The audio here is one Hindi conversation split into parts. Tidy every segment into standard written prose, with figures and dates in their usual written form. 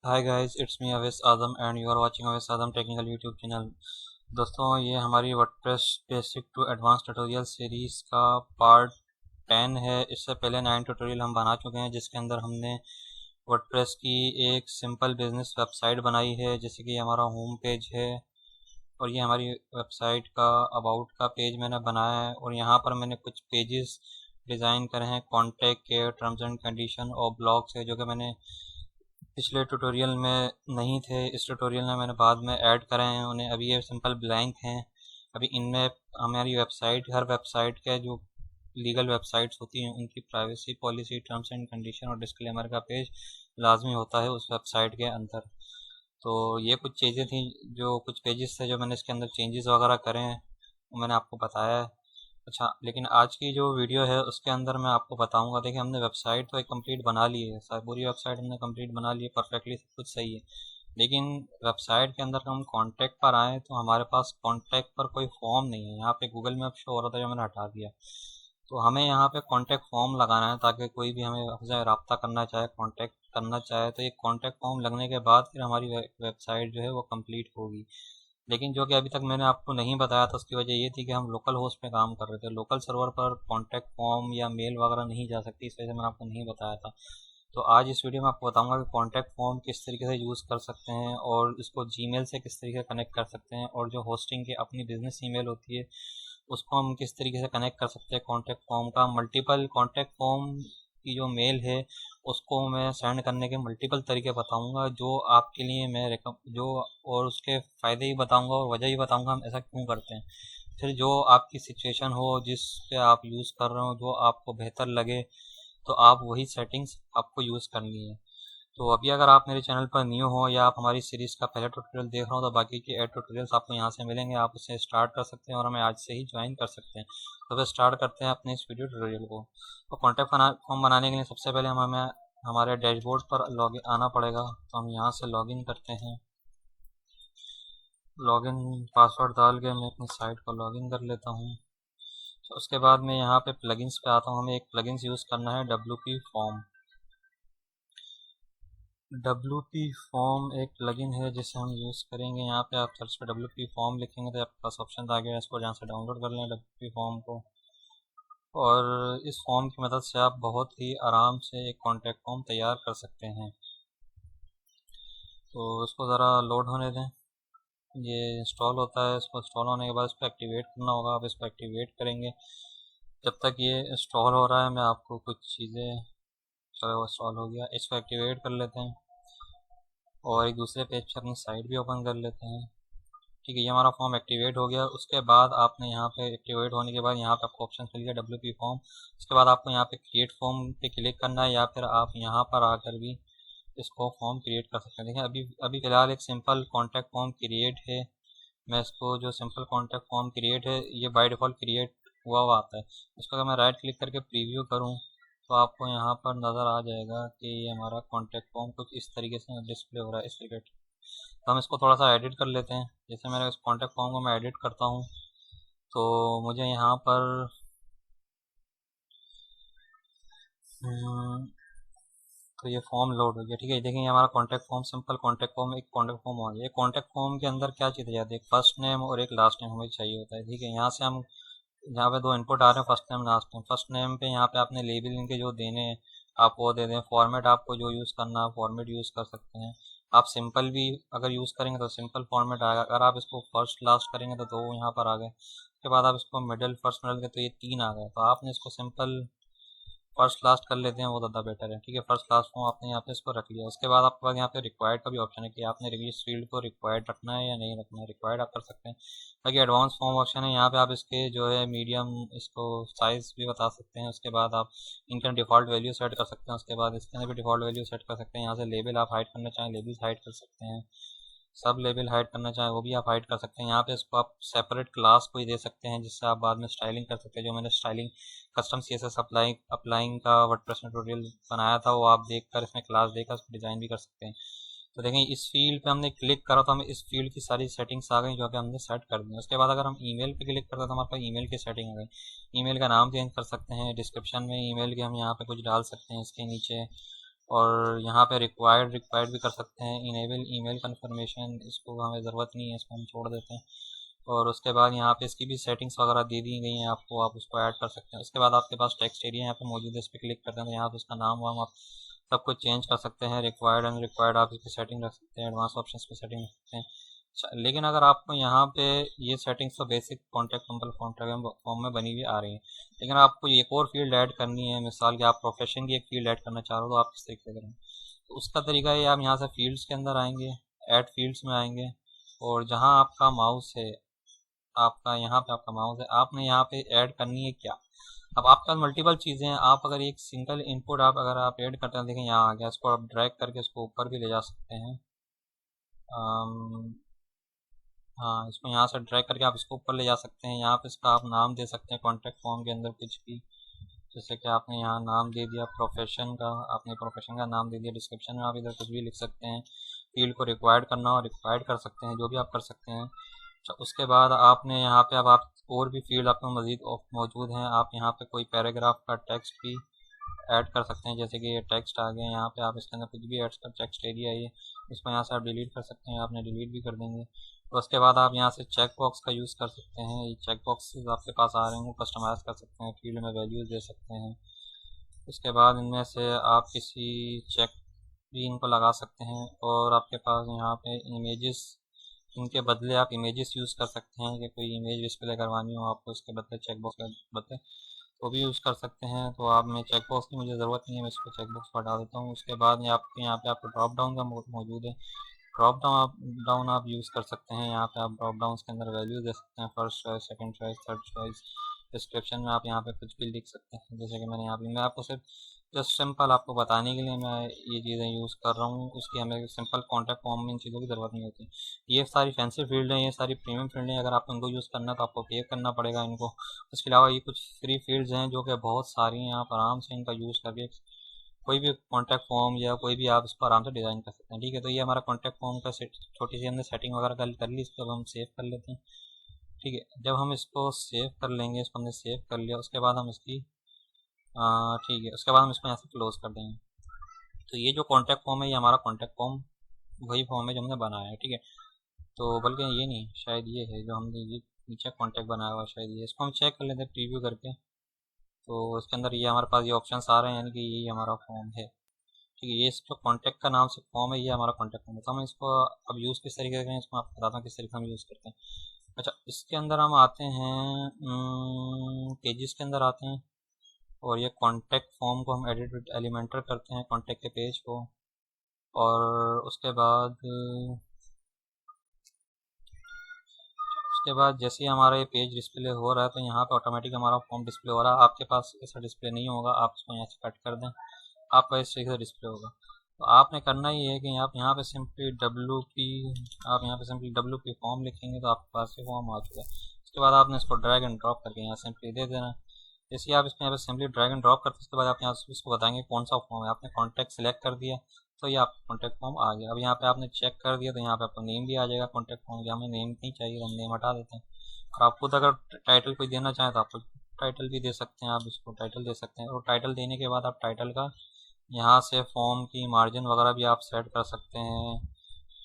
Hi guys, it's me Awais Adam and you are watching Awais Adam technical YouTube channel. दोस्तों, ये हमारी WordPress basic to advance tutorial series का पार्ट 10 है। इससे पहले 9 ट्यूटोरियल हम बना चुके हैं, जिसके अंदर हमने वर्डप्रेस की एक सिंपल बिजनेस वेबसाइट बनाई है, जैसे कि हमारा होम पेज है और ये हमारी वेबसाइट का अबाउट का पेज मैंने बनाया है। और यहाँ पर मैंने कुछ पेजेस डिज़ाइन करे हैं, contact care, terms and condition और ब्लॉग्स है, जो कि मैंने पिछले ट्यूटोरियल में नहीं थे। इस ट्यूटोरियल में मैंने बाद में ऐड करे हैं उन्हें। अभी ये सिंपल ब्लैंक हैं। अभी इनमें हमारी हर वेबसाइट के जो लीगल वेबसाइट्स होती हैं, उनकी privacy policy, terms and condition और डिस्क्लेमर का पेज लाजमी होता है उस वेबसाइट के अंदर। तो ये कुछ चीज़ें थी, जो कुछ पेजेस थे जो मैंने इसके अंदर चेंजेस वगैरह करे हैं, वो मैंने आपको बताया है। अच्छा, लेकिन आज की जो वीडियो है उसके अंदर मैं आपको बताऊंगा। देखिए, हमने वेबसाइट तो एक कंप्लीट बना ली है, पूरी वेबसाइट हमने कंप्लीट बना ली है, परफेक्टली सब कुछ सही है। लेकिन वेबसाइट के अंदर हम कॉन्टैक्ट पर आए तो हमारे पास कॉन्टैक्ट पर कोई फॉर्म नहीं है। यहाँ पे गूगल मैप शो हो रहा था, जो मैंने हटा दिया। तो हमें यहाँ पे कॉन्टैक्ट फॉर्म लगाना है, ताकि कोई भी हमें हमसे रब्ता करना चाहे, कॉन्टैक्ट करना चाहे, तो ये कॉन्टैक्ट फॉर्म लगने के बाद फिर हमारी वेबसाइट जो है वो कंप्लीट होगी। लेकिन जो कि अभी तक मैंने आपको नहीं बताया था, उसकी वजह ये थी कि हम लोकल होस्ट पे काम कर रहे थे। लोकल सर्वर पर कॉन्टैक्ट फॉर्म या मेल वगैरह नहीं जा सकती, इस वजह से मैंने आपको नहीं बताया था। तो आज इस वीडियो में आपको बताऊंगा कि कॉन्टैक्ट फॉर्म किस तरीके से यूज़ कर सकते हैं और इसको जीमेल से किस तरीके से कनेक्ट कर सकते हैं, और जो होस्टिंग की अपनी बिजनेस ईमेल होती है उसको हम किस तरीके से कनेक्ट कर सकते हैं कॉन्टैक्ट फॉर्म का। मल्टीपल कॉन्टैक्ट फॉर्म की जो मेल है उसको मैं सेंड करने के मल्टीपल तरीके बताऊंगा, जो आपके लिए मैं जो और उसके फ़ायदे ही बताऊंगा और वजह ही बताऊंगा हम ऐसा क्यों करते हैं। फिर जो आपकी सिचुएशन हो, जिस पे आप यूज़ कर रहे हो, जो आपको बेहतर लगे, तो आप वही सेटिंग्स आपको यूज़ करनी है। तो अभी अगर आप मेरे चैनल पर न्यू हो या आप हमारी सीरीज़ का पहला ट्यूटोरियल देख रहे हो, तो बाकी के 8 ट्यूटोरियल्स आपको यहाँ से मिलेंगे। आप उसे स्टार्ट कर सकते हैं और हमें आज से ही ज्वाइन कर सकते हैं। तो फिर स्टार्ट करते हैं अपने इस वीडियो ट्यूटोरियल को। तो कॉन्टैक्ट फॉर्म बनाने के लिए सबसे पहले हमें हमारे डैशबोर्ड पर लॉगिन आना पड़ेगा। तो हम यहाँ से लॉगिन करते हैं। लॉगिन पासवर्ड डाल के मैं अपनी साइट को लॉगिन कर लेता हूँ। तो उसके बाद मैं यहाँ पे प्लगइन्स पे आता हूँ। हमें एक प्लगइन्स यूज़ करना है, WP फॉर्म। WP फॉर्म एक प्लगइन है जिसे हम यूज़ करेंगे। यहाँ पे आप सर्च पर WP फॉर्म लिखेंगे तो आपके पास ऑप्शन आ गया, इसको यहाँ से डाउनलोड कर लें WP फॉर्म को। और इस फॉर्म की मदद से आप बहुत ही आराम से एक कॉन्टैक्ट फॉर्म तैयार कर सकते हैं। तो इसको ज़रा लोड होने दें, ये इंस्टॉल होता है। इसको इंस्टॉल होने के बाद इसको एक्टिवेट करना होगा। आप इसको एक्टिवेट करेंगे। जब तक ये इंस्टॉल हो रहा है मैं आपको कुछ चीज़ें, चलो इंस्टॉल हो गया, इसको एक्टिवेट कर लेते हैं और एक दूसरे पेज पर अपनी साइट भी ओपन कर लेते हैं। ठीक है, ये हमारा फॉर्म एक्टिवेट हो गया। उसके बाद आपने यहाँ पे एक्टिवेट होने के बाद यहाँ पे आपको ऑप्शन मिल गया WP फॉर्म। उसके बाद आपको यहाँ पे क्रिएट फॉर्म पे क्लिक करना है, या फिर आप यहाँ पर आकर भी इसको फॉर्म क्रिएट कर सकते हैं। देखिए, अभी अभी फ़िलहाल एक सिंपल कॉन्टैक्ट फॉर्म क्रिएट है। मैं इसको, जो सिंपल कॉन्टैक्ट फॉर्म क्रिएट है, ये बाय डिफ़ॉल्ट क्रिएट हुआ आता है। इसको अगर मैं राइट क्लिक करके प्रीव्यू करूँ तो आपको यहाँ पर नज़र आ जाएगा कि ये हमारा कॉन्टैक्ट फॉर्म कुछ इस तरीके से डिस्प्ले हो रहा है, इस तरीके। तो हम इसको थोड़ा सा एडिट कर लेते हैं। जैसे मैंने इस कॉन्टैक्ट फॉर्म को मैं एडिट करता हूँ, तो मुझे यहाँ पर तो ये फॉर्म लोड हो गया। ठीक है, देखिए ये हमारा contact form, simple contact form, एक कॉन्टैक्ट फॉर्म आ गया। कॉन्टैक्ट फॉर्म के अंदर क्या चीज़ जाती है, एक फर्स्ट नेम और एक लास्ट नेम हमें चाहिए होता है। ठीक है, यहाँ से हम, यहाँ पे दो इनपुट आ रहे हैं, first name last name. First name पे यहाँ पे आपने लेबल इनके जो देने हैं आप वो दे दें। फॉर्मेट आपको जो यूज़ करना है फॉर्मेट यूज़ कर सकते हैं। आप सिंपल भी अगर यूज़ करेंगे तो सिंपल फॉर्मेट आएगा। अगर आप इसको फर्स्ट लास्ट करेंगे तो दो यहाँ पर आ गए। उसके बाद आप इसको मिडिल फर्स्ट मिडिल के, तो ये तीन आ गए। तो आपने इसको सिंपल फर्स्ट लास्ट कर लेते हैं, वो ज़्यादा बेटर है। ठीक है, फर्स्ट लास्ट फॉर्म आपने यहाँ पे इसको रख लिया। उसके बाद आपके पास यहाँ पे रिक्वायर्ड का भी ऑप्शन है कि आपने इस फील्ड को रिक्वायर्ड रखना है या नहीं रखना है। रिक्वायर्ड आप कर सकते हैं। बाकी एडवांस फॉर्म ऑप्शन है, यहाँ पे आप इसके जो है मीडियम, इसको साइज़ भी बता सकते हैं। उसके बाद आप इनका डिफ़ॉल्ट वैल्यू सेट कर सकते हैं। उसके बाद इसके अंदर भी डिफ़ॉल्ट वैल्यू सेट कर सकते हैं। यहाँ से लेबल आप हाइड करना चाहें लेबल्स हाइड कर सकते हैं। सब लेबल हाइड करना चाहें वो भी आप हाइड कर सकते हैं। यहाँ पे इसको आप सेपरेट क्लास कोई दे सकते हैं, जिससे आप बाद में स्टाइलिंग कर सकते हैं। जो मैंने स्टाइलिंग कस्टम CSS अप्लाइंग का वर्डप्रेस में ट्यूटोरियल बनाया था, वो आप देखकर इसमें क्लास देकर उसको डिज़ाइन भी कर सकते हैं। तो देखें, इस फील्ड पे हमने क्लिक करा तो हमें इस फील्ड की सारी सेटिंग्स आ गई, जो कि हमने सेट कर दी। उसके बाद अगर हम ईमेल पे क्लिक करते हैं तो हमारे पास ईमेल की सेटिंग आ गई। ईमेल का नाम चेंज कर सकते हैं। डिस्क्रिप्शन में ईमेल के हम यहाँ पे कुछ डाल सकते हैं इसके नीचे। और यहाँ पे रिक्वायर्ड भी कर सकते हैं। इनेबल ईमेल कन्फर्मेशन, इसको हमें ज़रूरत नहीं है, इसको हम छोड़ देते हैं। और उसके बाद यहाँ पे इसकी भी सेटिंग्स वगैरह दे दी गई हैं आपको, आप उसको ऐड कर सकते हैं। उसके बाद आपके पास टेक्स्ट एरिया यहाँ पे मौजूद है, इस पर क्लिक करते हैं तो यहाँ पे उसका नाम वाम आप सब कुछ चेंज कर सकते हैं। रिक्वायर्ड अनरिक्वायर्ड आप इसकी सेटिंग रख सकते हैं, एडवांस ऑप्शंस पे सेटिंग रख सकते हैं। लेकिन अगर आपको यहाँ पे ये सेटिंग्स तो basic contact simple contact form में बनी हुई आ रही है, लेकिन आपको एक और फील्ड ऐड करनी है, मिसाल कि आप प्रोफेशन की एक फील्ड ऐड करना चाह रहे हो, तो आप किस तरीके से करेंगे? तो उसका तरीका है, आप यहाँ से फील्ड्स के अंदर आएंगे, ऐड फील्ड्स में आएंगे, और जहाँ आपका माउस है, आपका यहाँ पे आपका माउस है, आपने यहाँ पे ऐड करनी है क्या? अब आपके पास मल्टीपल चीज़ें हैं, आप अगर एक सिंगल इनपुट आप अगर आप ऐड करते हैं, देखें यहाँ आ गया, इसको आप ड्रैग करके इसको ऊपर भी ले जा सकते हैं। हाँ, इसको यहाँ से ड्रैग करके आप इसको ऊपर ले जा सकते हैं। यहाँ पे इसका आप नाम दे सकते हैं कॉन्टैक्ट फॉर्म के अंदर कुछ भी, जैसे कि आपने यहाँ नाम दे दिया प्रोफेशन का, आपने प्रोफेशन का नाम दे दिया। डिस्क्रिप्शन में आप इधर कुछ भी लिख सकते हैं, फील्ड को रिक्वायर्ड करना हो रिक्वायर्ड कर सकते हैं, जो भी आप कर सकते हैं। अच्छा, उसके बाद आपने यहाँ पे अब आप और भी फील्ड आपको मज़ीद मौजूद हैं, आप यहाँ पे कोई पैराग्राफ का टेक्स्ट भी ऐड कर सकते हैं, जैसे कि ये टेक्स्ट आ गया, यहाँ पे आप इसके अंदर कुछ भी ऐड कर, टेक्स्ट एरिया ये, इसको यहाँ से आप डिलीट कर सकते हैं, आपने डिलीट भी कर देंगे। तो उसके बाद आप यहाँ से चेक बॉक्स का यूज़ कर सकते हैं, ये चेक बॉक्स आपके पास आ रहे हैं, वो कस्टमाइज़ कर सकते हैं, फील्ड में वैल्यूज़ दे सकते हैं। उसके बाद इनमें से आप किसी चेक भी इनको लगा सकते हैं, और आपके पास यहाँ पे इमेजेस, इनके बदले आप इमेजेस यूज़ कर सकते हैं, कि कोई इमेज डिस्प्ले करवानी हो आपको, उसके बदले चेक बॉक्स के बदले तो भी यूज़ कर सकते हैं। तो आप में चेक बॉक्स की मुझे ज़रूरत नहीं है, मैं इसको चेक बॉक्स को हटा देता हूँ। उसके बाद ये आपके यहाँ पे आपको ड्रॉप डाउन का मौजूद है, ड्रॉप डाउन आप यूज़ कर सकते हैं। यहाँ पे आप ड्रॉप डाउन के अंदर वैल्यू दे सकते हैं, first choice, second choice, third choice. Description में आप यहाँ पे कुछ भी लिख सकते हैं, जैसे कि मैंने यहाँ पे, मैं आपको सिर्फ जस्ट सिंपल आपको बताने के लिए मैं ये चीज़ें यूज़ कर रहा हूँ। उसकी हमें सिंपल कॉन्टैक्ट फॉर्म में इन चीज़ों की ज़रूरत नहीं होती। ये सारी फैंसी फील्ड हैं, ये सारी प्रीमियम फील्ड हैं, अगर आपको इनको यूज़ करना है तो आपको पे करना पड़ेगा इनको। इसके अलावा ये कुछ फ्री फील्ड्स हैं जो कि बहुत सारी हैं, आप आराम से इनका यूज़ करके कोई भी कॉन्टैक्ट फॉर्म या कोई भी आप इसको आराम से डिज़ाइन कर सकते हैं। ठीक है, तो ये हमारा कॉन्टैक्ट फॉर्म का छोटी सी हमने सेटिंग वगैरह कर ली, इसको अब हम सेव कर लेते हैं। ठीक है, जब हम इसको सेव कर लेंगे, इसको हमने सेव कर लिया, उसके बाद हम इसकी ठीक है, उसके बाद हम इसको यहाँ से क्लोज कर देंगे। तो ये जो कॉन्टैक्ट फॉर्म है, ये हमारा कॉन्टैक्ट फॉर्म वही फॉर्म है जो हमने बनाया है। ठीक है, तो बल्कि ये नहीं, शायद ये है जो हमने ये नीचे कॉन्टैक्ट बनाया हुआ, शायद ये, इसको हम चेक कर लेते हैं प्रीव्यू करके। तो इसके अंदर ये हमारे पास ये ऑप्शन आ रहे हैं, यानी कि यही हमारा फॉर्म है। ठीक है, ये जो कॉन्टैक्ट का नाम से फॉर्म है, ये हमारा कॉन्टैक्ट फॉर्म है। तो हम इसको अब यूज़ किस तरीके से करें, इसको आपको बताता हूँ किस तरीके से हम यूज़ करते हैं। अच्छा, इसके अंदर हम आते हैं, पेजेस के अंदर आते हैं, और ये कॉन्टैक्ट फॉर्म को हम एडिट एलिमेंटर करते हैं, कॉन्टैक्ट के पेज को। और उसके बाद जैसे ही हमारा ये पेज डिस्प्ले हो रहा है, तो यहाँ पे ऑटोमेटिक हमारा फॉर्म डिस्प्ले हो रहा है। आपके पास ऐसा डिस्प्ले नहीं होगा, आप इसको यहाँ से कट कर दें, आपका इस तरीके से डिस्प्ले होगा। तो आपने करना ही है कि आप यहाँ पे सिंपली WP फॉर्म लिखेंगे, तो आपके पास ये फॉर्म आ चुका है। उसके बाद आपने इसको ड्रैग एंड ड्रॉप करके यहाँ सिंपली दे देना। जैसे आप इसमें यहाँ पे सिंपली ड्रैग एंड ड्रॉप करते हैं, उसके बाद आप यहाँ इसको बताएंगे कौन सा फॉर्म है। आपने कॉन्टैक्ट सेलेक्ट कर दिया, तो ये आपका कॉन्टैक्ट फॉर्म आ गया। अब यहाँ पे आपने चेक कर दिया, तो यहाँ पे आपको नेम भी आ जाएगा कॉन्टैक्ट फॉर्म का। हमें नेम नहीं चाहिए, हम नेम हटा देते हैं। और आप खुद अगर टाइटल कोई देना चाहें तो आप टाइटल भी दे सकते हैं, आप इसको टाइटल दे सकते हैं। और टाइटल देने के बाद आप टाइटल का यहाँ से फॉर्म की मार्जिन वगैरह भी आप सेट कर सकते हैं।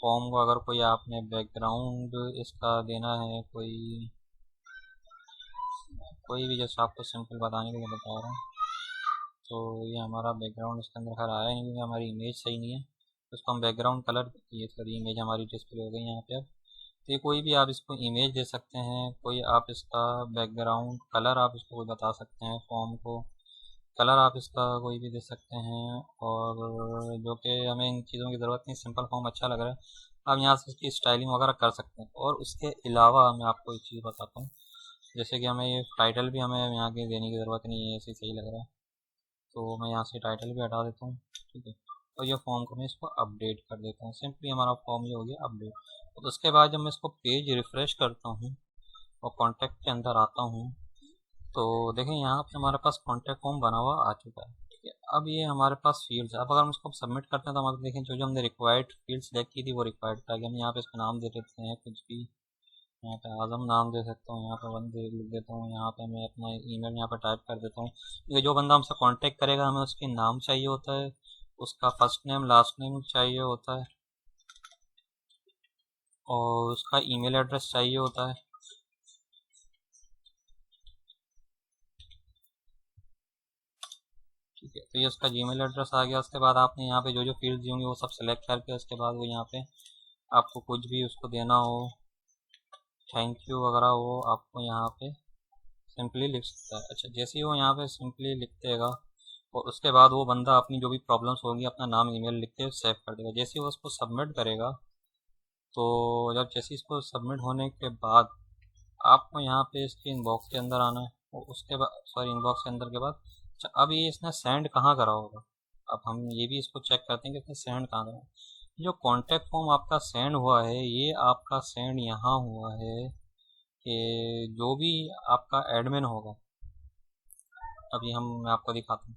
फॉर्म को अगर कोई आपने बैकग्राउंड इसका देना है, कोई भी, जैसे आपको सिंपल बताने के लिए बता रहा हूँ। तो ये हमारा बैकग्राउंड इसके अंदर खैर आया नहीं, क्योंकि हमारी इमेज सही नहीं है। तो इसको हम बैकग्राउंड कलर, ये सॉरी, इमेज हमारी डिस्प्ले हो गई यहाँ पे अब। तो ये कोई भी आप इसको इमेज दे सकते हैं, कोई आप इसका बैकग्राउंड कलर आप इसको कोई बता सकते हैं, फॉर्म को कलर आप इसका कोई भी दे सकते हैं। और जो कि हमें इन चीज़ों की ज़रूरत नहीं, सिंपल फॉर्म अच्छा लग रहा है, आप यहाँ से इसकी स्टाइलिंग वगैरह कर सकते हैं। और उसके अलावा मैं आपको एक चीज़ बताता हूँ, जैसे कि हमें ये टाइटल भी हमें यहाँ की देने की ज़रूरत नहीं है, ऐसे सही लग रहा है, तो मैं यहाँ से टाइटल भी हटा देता हूँ। ठीक है, और ये फॉर्म को मैं इसको अपडेट कर देता हूँ, सिंपली हमारा फॉर्म ये हो गया अपडेट। तो उसके बाद जब मैं इसको पेज रिफ़्रेश करता हूँ और कॉन्टैक्ट के अंदर आता हूँ, तो देखें यहाँ पे हमारे पास कॉन्टैक्ट फॉर्म बना हुआ आ चुका है। ठीक है, अब ये हमारे पास फील्ड्स है। अब अगर हम इसको सबमिट करते हैं, तो हमारे देखें जो जो हमने रिक्वायर्ड फील्ड सेलेक्ट की थी वो रिक्वायर्ड था। हम यहाँ पे इसका नाम दे देते हैं कुछ भी, यहाँ पे आज़म नाम दे सकता हूँ, यहाँ पे वन दे लिख देता हूँ, यहाँ पे मैं अपना ईमेल यहाँ पे टाइप कर देता हूँ, क्योंकि जो बंदा हमसे कांटेक्ट करेगा हमें उसके नाम चाहिए होता है, उसका फर्स्ट नेम लास्ट नेम चाहिए होता है और उसका ईमेल एड्रेस चाहिए होता है। ठीक है, तो ये उसका जीमेल एड्रेस आ गया। उसके बाद आपने यहाँ पे जो जो फील्ड होंगे वो सब सेलेक्ट करके उसके बाद वो यहाँ पे आपको कुछ भी उसको देना हो, थैंक यू वगैरह, वो आपको यहाँ पे सिंपली लिख सकता है। अच्छा, जैसे ही वो यहाँ पे सिंपली लिख देगा और उसके बाद वो बंदा अपनी जो भी प्रॉब्लम्स होगी अपना नाम ईमेल लिख के सेव कर देगा। जैसे ही वो उसको सबमिट करेगा तो जब जैसे इसको सबमिट होने के बाद आपको यहाँ पे इसके इनबॉक्स के अंदर आना है और उसके बाद सॉरी इनबॉक्स के अंदर के बाद अच्छा, अब ये इसने सेंड कहाँ करा होगा, अब हम ये भी इसको चेक करते हैं कि इसने सेंड कहाँ करा। जो कॉन्टैक्ट फॉर्म आपका सेंड हुआ है ये आपका सेंड यहाँ हुआ है कि जो भी आपका एडमिन होगा, अभी मैं आपको दिखाता हूँ।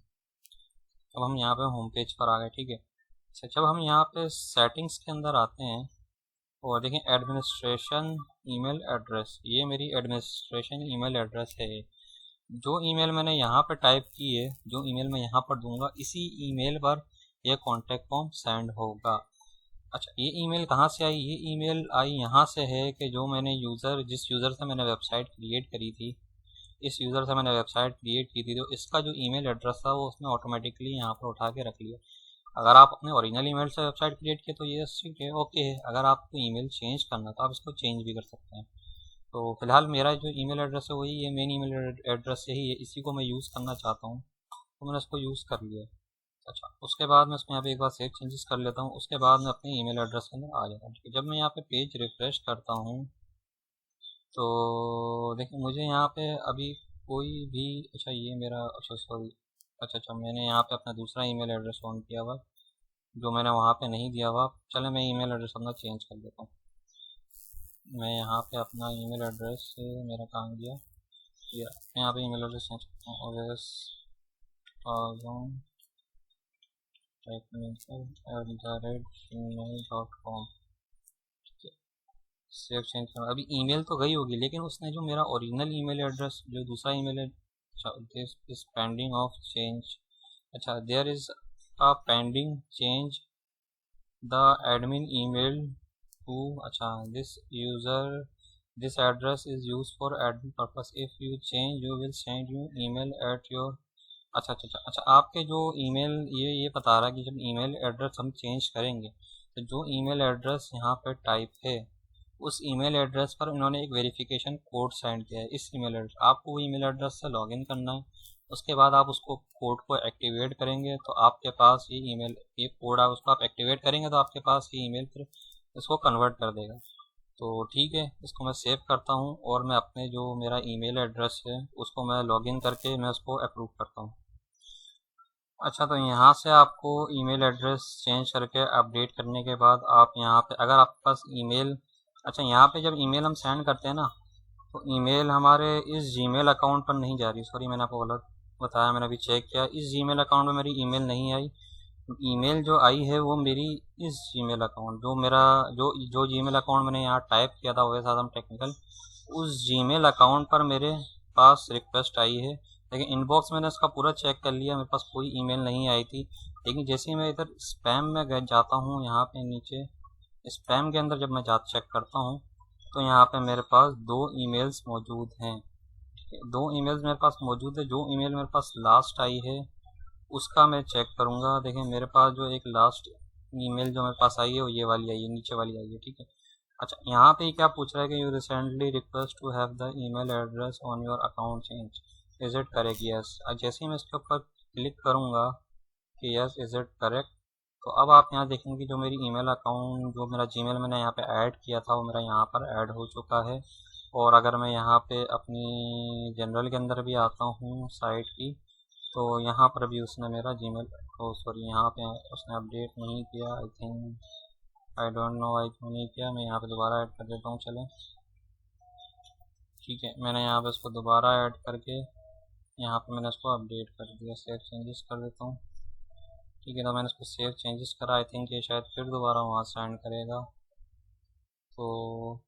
अब हम यहाँ पे होम पेज पर आ गए। ठीक है, अच्छा, जब हम यहाँ पे सेटिंग्स के अंदर आते हैं और देखें एडमिनिस्ट्रेशन ईमेल एड्रेस, ये मेरी एडमिनिस्ट्रेशन ईमेल एड्रेस है। जो ईमेल मैंने यहाँ पर टाइप की है, जो ईमेल मैं यहाँ पर दूंगा, इसी ईमेल पर यह कॉन्टैक्ट फॉर्म सेंड होगा। अच्छा, ये ईमेल कहाँ से आई? ये ईमेल आई यहाँ से है कि जो मैंने जिस यूज़र से मैंने वेबसाइट क्रिएट करी थी, इस यूज़र से मैंने वेबसाइट क्रिएट की थी, तो इसका जो ईमेल एड्रेस था वो उसने ऑटोमेटिकली यहाँ पर उठा के रख लिया। अगर आप अपने ओरिजिनल ईमेल से वेबसाइट क्रिएट किए तो ये ठीक है, ओके है। अगर आपको ईमेल चेंज करना तो आप इसको चेंज भी कर सकते हैं। तो फिलहाल मेरा जो ईमेल एड्रेस है वही ये मेन ईमेल एड्रेस यही है, इसी को मैं यूज़ करना चाहता हूँ, तो मैंने इसको यूज़ कर लिया। अच्छा, उसके बाद मैं इसमें यहाँ पे एक बार सेव चेंजेस कर लेता हूँ, उसके बाद मैं अपने ईमेल एड्रेस के अंदर आ जाता हूँ। ठीक है, जब मैं यहाँ पे पेज रिफ्रेश करता हूँ तो देखिए मुझे यहाँ पे अभी कोई भी, अच्छा ये मेरा, अच्छा सॉरी, अच्छा मैंने यहाँ पे अपना दूसरा ईमेल एड्रेस ऑन किया हुआ जो मैंने वहाँ पे नहीं दिया हुआ। चले मैं ईमेल एड्रेस अपना चेंज कर देता हूँ। मैं यहाँ पे अपना ईमेल एड्रेस मेरा कहाँ गया, मैं यहाँ पे ईमेल एड्रेस चेंज करता हूँ, ओएस gmail.com। सेव चेंज करना, अभी ईमेल तो गई होगी लेकिन उसने जो मेरा ओरिजिनल ईमेल एड्रेस जो दूसरा ईमेल है, this is pending of change. अच्छा, there is a pending change the admin email to, अच्छा this address is use for admin purpose, if you change you will send you email at your. अच्छा, आपके जो ईमेल ये बता रहा है कि जब ईमेल एड्रेस हम चेंज करेंगे तो जो ईमेल एड्रेस यहाँ पे टाइप है उस ईमेल एड्रेस पर इन्होंने एक वेरिफिकेशन कोड सेंड किया है। इस ईमेल एड्रेस आपको वो ईमेल एड्रेस से लॉगिन करना है, उसके बाद आप उसको कोड को एक्टिवेट करेंगे तो आपके पास ये कोड आप उसको आप एक्टिवेट करेंगे तो आपके पास ये ईमेल फिर इसको कन्वर्ट कर देगा। तो ठीक है, इसको मैं सेव करता हूँ और मैं अपने जो मेरा ईमेल एड्रेस है उसको मैं लॉगिन करके मैं उसको अप्रूव करता हूँ। अच्छा, तो यहाँ से आपको ईमेल एड्रेस चेंज करके अपडेट करने के बाद आप यहाँ पे अगर आपके पास ईमेल, अच्छा यहाँ पे जब ईमेल हम सेंड करते हैं ना तो ईमेल हमारे इस जीमेल अकाउंट पर नहीं जा रही, सॉरी मैंने आपको गलत बताया, मैंने अभी चेक किया, इस जीमेल अकाउंट में मेरी ईमेल नहीं आई। ईमेल जो आई है वो मेरी इस जीमेल अकाउंट जो मेरा जो जीमेल अकाउंट मैंने यहाँ टाइप किया था ओएस आजम टेक्निकल, उस जीमेल अकाउंट पर मेरे पास रिक्वेस्ट आई है। लेकिन इनबॉक्स मैंने इसका पूरा चेक कर लिया, मेरे पास कोई ईमेल नहीं आई थी। लेकिन जैसे ही मैं इधर स्पैम में जाता हूँ, यहाँ पे नीचे स्पैम के अंदर जब मैं चेक करता हूँ तो यहाँ पे मेरे पास 2 ईमेल्स मौजूद हैं। 2 ईमेल्स मेरे पास मौजूद है। जो ईमेल मेरे पास लास्ट आई है उसका मैं चेक करूँगा। देखिए मेरे पास जो एक लास्ट ईमेल जो मेरे पास आई है वो ये वाली आई है, नीचे वाली आई है। ठीक है, अच्छा यहाँ पे क्या पूछ रहा है कि you recently request to have the email address on your account change, is it correct? Yes. जैसे ही मैं इसके ऊपर क्लिक करूँगा कि यस इज इट करेक्ट, तो अब आप यहाँ देखेंगे कि जो मेरी ईमेल अकाउंट जो मेरा जीमेल मैंने यहाँ पे ऐड किया था वो मेरा यहाँ पर ऐड हो चुका है। और अगर मैं यहाँ पे अपनी जनरल के अंदर भी आता हूँ साइट की तो यहाँ पर भी उसने मेरा जीमेल, ओ सॉरी यहाँ पे उसने अपडेट नहीं किया, I think, I don't know I क्यों नहीं किया। मैं यहाँ पे दोबारा ऐड कर देता हूँ, चलें। ठीक है, मैंने यहाँ पे उसको दोबारा ऐड करके यहाँ पे मैंने उसको अपडेट कर दिया, सेव चेंजेस कर देता हूँ। ठीक है, तो मैंने इसको सेव चेंजेस करा, आई थिंक ये शायद फिर दोबारा वहाँ सेंड करेगा। तो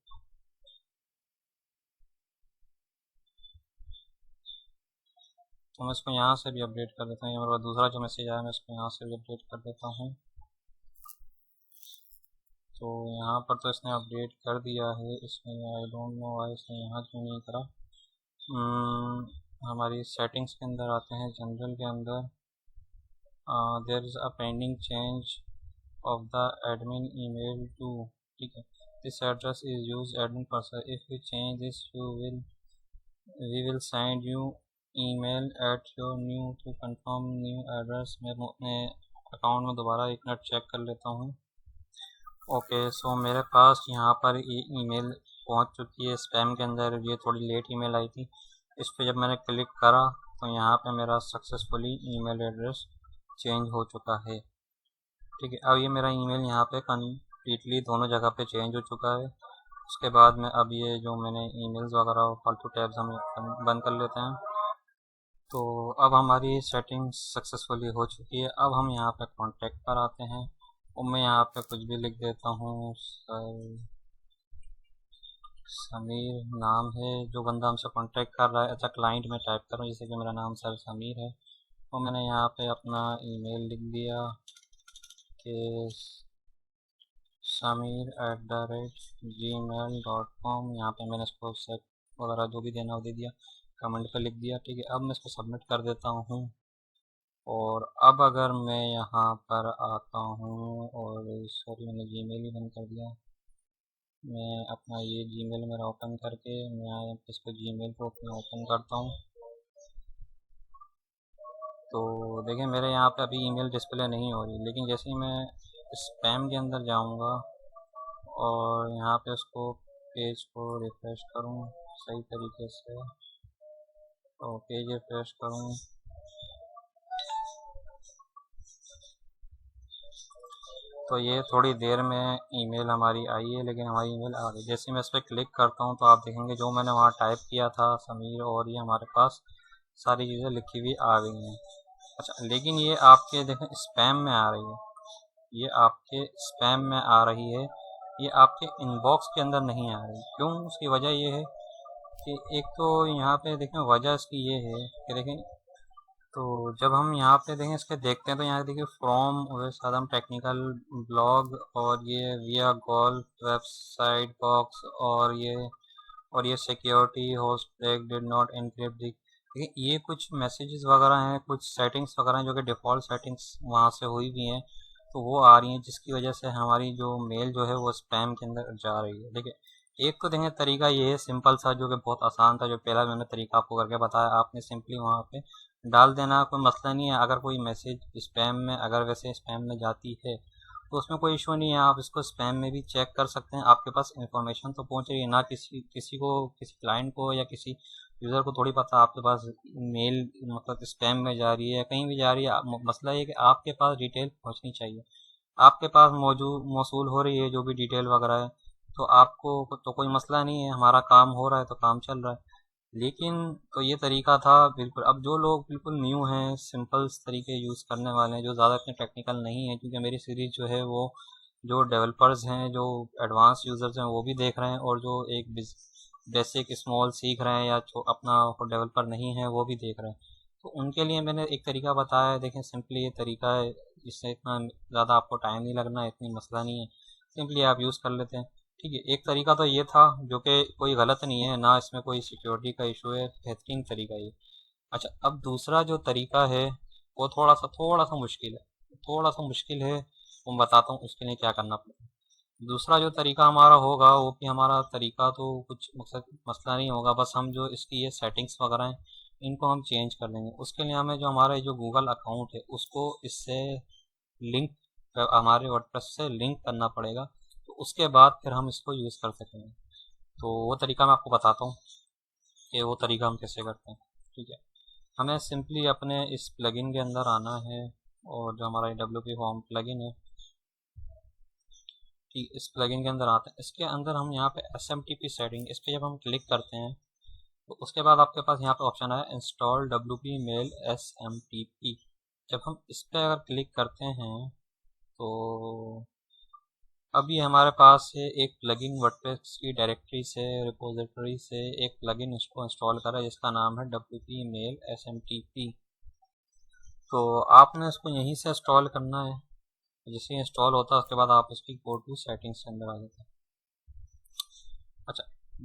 तो मैं इसको यहाँ से भी अपडेट कर देता हूँ। ये मेरे पास दूसरा जो मैसेज आया मैं इसको यहाँ से भी अपडेट कर देता हूँ। तो यहाँ पर तो इसने अपडेट कर दिया है, इसमें आई डोंट नो वाई इसने यहाँ क्यों नहीं करा। हमारी सेटिंग्स के अंदर आते हैं, जनरल के अंदर there is a pending change of the admin email to, ठीक है, this address is use admin person, if you change this we will send you email at your new to confirm new address. मैं अपने अकाउंट में दोबारा एक मिनट चेक कर लेता हूँ। ओके सो मेरे पास यहाँ पर ईमेल पहुँच चुकी है स्पैम के अंदर। ये थोड़ी लेट ईमेल आई थी, इस पर जब मैंने क्लिक करा तो यहाँ पे मेरा सक्सेसफुली ईमेल एड्रेस चेंज हो चुका है, ठीक है। अब ये मेरा ईमेल यहाँ पे कम्प्लीटली दोनों जगह पे चेंज हो चुका है। उसके बाद में अब ये जो मैंने ईमेल्स वगैरह फालतू टैब्स हम बंद कर लेते हैं। तो अब हमारी सेटिंग सक्सेसफुली हो चुकी है। अब हम यहाँ पे कॉन्टैक्ट पर आते हैं और मैं यहाँ पे कुछ भी लिख देता हूँ, समीर नाम है जो बंदा हमसे कांटेक्ट कर रहा है। अच्छा, क्लाइंट में टाइप कर रहा हूँ, जैसे कि मेरा नाम सर समीर है, तो मैंने यहाँ पे अपना ईमेल लिख दिया कि samir@gmail.com। यहाँ पे मैंने इसको सेट वगैरह जो भी देना वो दे दिया, कमेंट पे लिख दिया, ठीक है। अब मैं इसको सबमिट कर देता हूँ। और अब अगर मैं यहाँ पर आता हूँ और सॉरी मैंने जीमेल ही बंद कर दिया, मैं अपना ये जीमेल मेरा ओपन करके मैं इसको जीमेल को अपना ओपन करता हूँ। तो देखिए मेरे यहाँ पे अभी ईमेल डिस्प्ले नहीं हो रही, लेकिन जैसे ही मैं स्पैम के अंदर जाऊँगा और यहाँ पे उसको पेज को रिफ्रेश करूँ सही तरीके से, तो पेज रिफ्रेश करूँ तो ये थोड़ी देर में ईमेल हमारी आई है, लेकिन हमारी ईमेल आ गई। जैसे मैं इस पर क्लिक करता हूँ तो आप देखेंगे जो मैंने वहाँ टाइप किया था समीर, और ये हमारे पास सारी चीज़ें लिखी हुई आ गई हैं। अच्छा, लेकिन ये आपके देखें स्पैम में आ रही है, ये आपके स्पैम में आ रही है, ये आपके इनबॉक्स के अंदर नहीं आ रही। क्यों? उसकी वजह ये है कि एक तो यहाँ पे देखें वजह इसकी ये है कि देखें, तो जब हम यहाँ पे देखें इसके देखते हैं तो यहाँ देखिए from OS Adam technical blog, और ये विया गोल्फ वेबसाइट बॉक्स, और ये security host break did not encrypt दी। देखिए ये कुछ मैसेजेस वगैरह हैं, कुछ सेटिंग्स वगैरह हैं जो कि डिफ़ॉल्ट सेटिंग्स वहाँ से हुई भी हैं, तो वो आ रही हैं, जिसकी वजह से हमारी जो मेल जो है वो स्पैम के अंदर जा रही है। देखिए एक तो देखें तरीका ये है सिंपल सा, जो कि बहुत आसान था, जो पहला मैंने तरीका आपको करके बताया, आपने सिंपली वहाँ पे डाल देना, कोई मसला नहीं है। अगर कोई मैसेज स्पैम में, अगर वैसे स्पैम में जाती है तो उसमें कोई इशू नहीं है, आप इसको स्पैम में भी चेक कर सकते हैं। आपके पास इन्फॉर्मेशन तो पहुंच रही है ना, किसी को, किसी क्लाइंट को या किसी यूज़र को थोड़ी पता आपके पास मेल मतलब स्पैम में जा रही है, कहीं भी जा रही है। मसला ये है कि आपके पास डिटेल पहुंचनी चाहिए, आपके पास मौसूल हो रही है जो भी डिटेल वगैरह है, तो आपको तो कोई मसला नहीं है, हमारा काम हो रहा है तो काम चल रहा है। लेकिन तो ये तरीका था बिल्कुल। अब जो लोग बिल्कुल न्यू हैं, सिंपल तरीके यूज़ करने वाले हैं, जो ज़्यादा इतने टेक्निकल नहीं है, क्योंकि मेरी सीरीज़ जो है वो जो डेवलपर्स हैं, जो एडवांस यूज़र्स हैं वो भी देख रहे हैं, और जो एक बेसिक स्मॉल सीख रहे हैं या जो अपना डेवलपर नहीं है वो भी देख रहे हैं, तो उनके लिए मैंने एक तरीका बताया है। देखें सिंपली ये तरीका है, इससे इतना ज़्यादा आपको टाइम नहीं लगना, इतनी मसला नहीं है, सिंपली आप यूज़ कर लेते हैं, ठीक है। एक तरीका तो ये था जो कि कोई गलत नहीं है ना, इसमें कोई सिक्योरिटी का इशू है, बेहतरीन तरीका ये। अच्छा, अब दूसरा जो तरीका है वो थोड़ा सा मुश्किल है, थोड़ा सा मुश्किल है, वो बताता हूँ उसके लिए क्या करना पड़ेगा। दूसरा जो तरीका हमारा होगा वो कि हमारा तरीका तो कुछ मकसद मसला नहीं होगा, बस हम जो इसकी ये सेटिंग्स वगैरह हैं इनको हम चेंज कर लेंगे। उसके लिए हमें जो हमारा जो गूगल अकाउंट है उसको इससे लिंक, हमारे वर्डप्रेस से लिंक करना पड़ेगा, तो उसके बाद फिर हम इसको यूज़ कर सकेंगे। तो वो तरीका मैं आपको बताता हूँ कि वो तरीका हम कैसे करते हैं, ठीक है। हमें सिंपली अपने इस प्लगइन के अंदर आना है, और जो हमारा WP होम प्लगइन है, ठीक, इस प्लगइन के अंदर आते हैं। इसके अंदर हम यहाँ पे SMTP सेटिंग, इस पर जब हम क्लिक करते हैं तो उसके बाद आपके पास यहाँ पे ऑप्शन आया इंस्टॉल WP मेल SMTP। जब हम इस पर अगर क्लिक करते हैं तो अभी हमारे पास है एक प्लगइन वर्डप्रेस की डायरेक्टरी से रिपोजिटरी से एक प्लगइन इसको इंस्टॉल करा जिसका नाम है WP मेल SMTP। तो आपने इसको यहीं से इंस्टॉल करना है। जैसे इंस्टॉल होता है उसके बाद आप इसकी गो टू सेटिंग्स के अंदर आ जाते हैं। अच्छा,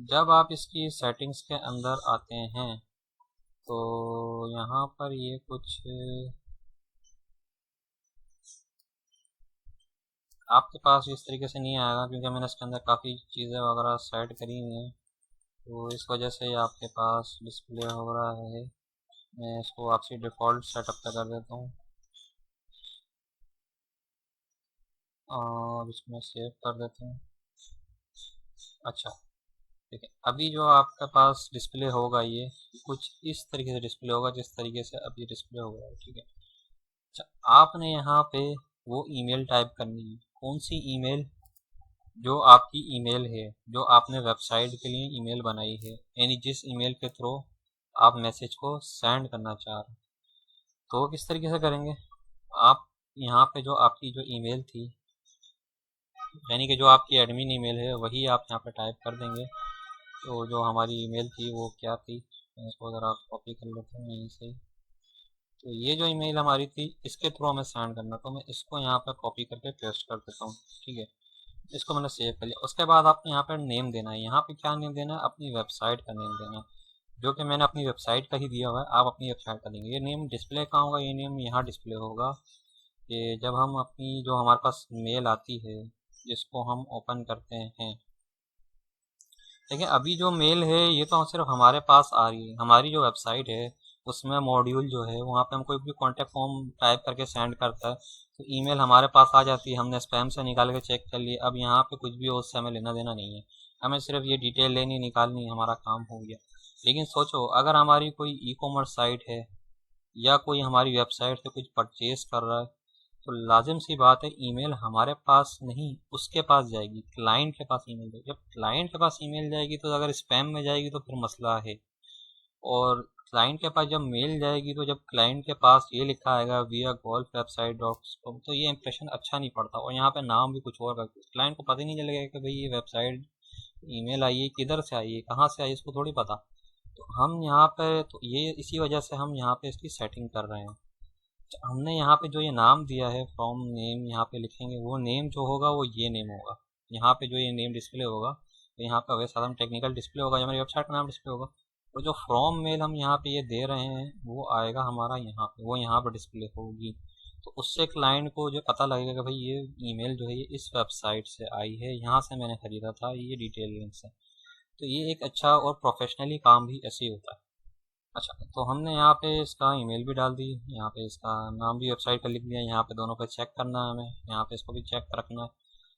जब आप इसकी सेटिंग्स के अंदर आते हैं तो यहाँ पर ये कुछ आपके पास इस तरीके से नहीं आएगा, क्योंकि मैंने इसके अंदर काफ़ी चीज़ें वगैरह सेट करी हुई हैं, तो इस वजह से आपके पास डिस्प्ले हो रहा है। मैं इसको आपसे डिफ़ॉल्ट सेटअप पे कर देता हूँ और इसमें सेव कर देते हैं। अच्छा, ठीक है, अभी जो आपके पास डिस्प्ले होगा ये कुछ इस तरीके से डिस्प्ले होगा जिस तरीके से अभी डिस्प्ले हो गया है, ठीक है। अच्छा, आपने यहाँ पे वो ईमेल टाइप करनी है। कौन सी ईमेल? जो आपकी ईमेल है, जो आपने वेबसाइट के लिए ईमेल बनाई है, यानी जिस ईमेल के थ्रू आप मैसेज को सेंड करना चाह रहे हैं। तो किस तरीके से करेंगे? आप यहाँ पे जो आपकी जो ईमेल थी, यानी कि जो आपकी एडमिन ईमेल है, वही आप यहाँ पे टाइप कर देंगे। तो जो हमारी ईमेल थी वो क्या थी, मैं इसको ज़रा कॉपी कर लेता हूँ यहीं से। तो ये जो ईमेल हमारी थी इसके थ्रू हमें सेंड करना, तो मैं इसको यहाँ पे कॉपी करके पेस्ट कर देता हूँ, ठीक है। इसको मैंने सेव कर लिया। उसके बाद आपको यहाँ पर नेम देना है। यहाँ पे क्या नेम देना है? अपनी वेबसाइट का नेम देना है, जो कि मैंने अपनी वेबसाइट का ही दिया हुआ है। आप अपनी वेबसाइट का देंगे। ये नेम डिस्प्ले कहाँ होगा? ये नेम यहाँ डिस्प्ले होगा कि जब हम अपनी जो हमारे पास मेल आती है जिसको हम ओपन करते हैं। देखिए, अभी जो मेल है ये तो सिर्फ हमारे पास आ रही है। हमारी जो वेबसाइट है उसमें मॉड्यूल जो है वहाँ पे हम कोई भी कॉन्टैक्ट फॉर्म टाइप करके सेंड करता है तो ईमेल हमारे पास आ जाती है। हमने स्पैम से निकाल के चेक कर लिया। अब यहाँ पे कुछ भी उससे हमें लेना देना नहीं है, हमें सिर्फ ये डिटेल लेनी निकालनी, हमारा काम हो गया। लेकिन सोचो, अगर हमारी कोई ई कॉमर्स साइट है या कोई हमारी वेबसाइट से कुछ परचेज कर रहा है तो लाजिम सी बात है ईमेल हमारे पास नहीं उसके पास जाएगी, क्लाइंट के पास ईमेल जाएगी। जब क्लाइंट के पास ईमेल जाएगी तो अगर स्पैम में जाएगी तो फिर मसला है। और क्लाइंट के पास जब मेल जाएगी तो जब क्लाइंट के पास ये लिखा आएगा via golf website .com तो ये इंप्रेशन अच्छा नहीं पड़ता। और यहाँ पे नाम भी कुछ और रखते, क्लाइंट को पता ही नहीं चलेगा कि भाई ये वेबसाइट ईमेल आई है किधर से आई है, कहाँ से आई है, इसको थोड़ी पता। तो हम यहाँ पे तो ये इसी वजह से हम यहाँ पे इसकी सेटिंग कर रहे हैं। हमने यहाँ पे जो ये नाम दिया है फ्रॉम नेम, यहाँ पे लिखेंगे वो नेम जो होगा वो ये नेम होगा। यहाँ पे जो ये नेम डिस्प्ले होगा तो यहाँ पे अवैध साधन टेक्निकल डिस्प्ले होगा, हमारी वेबसाइट का नाम डिस्प्ले होगा। और जो फ्रॉम मेल हम यहाँ पे ये दे रहे हैं वो आएगा हमारा यहाँ पे, वो यहाँ पर डिस्प्ले होगी। तो उससे क्लाइंट को जो पता लगेगा कि भाई ये ईमेल जो है ये इस वेबसाइट से आई है, यहाँ से मैंने खरीदा था, ये डिटेल लिंक से। तो ये एक अच्छा और प्रोफेशनली काम भी ऐसे ही होता है। अच्छा, तो हमने यहाँ पे इसका ईमेल भी डाल दी, यहाँ पे इसका नाम भी वेबसाइट का लिख दिया। यहाँ पे दोनों पे चेक करना है हमें, यहाँ पे इसको भी चेक रखना है।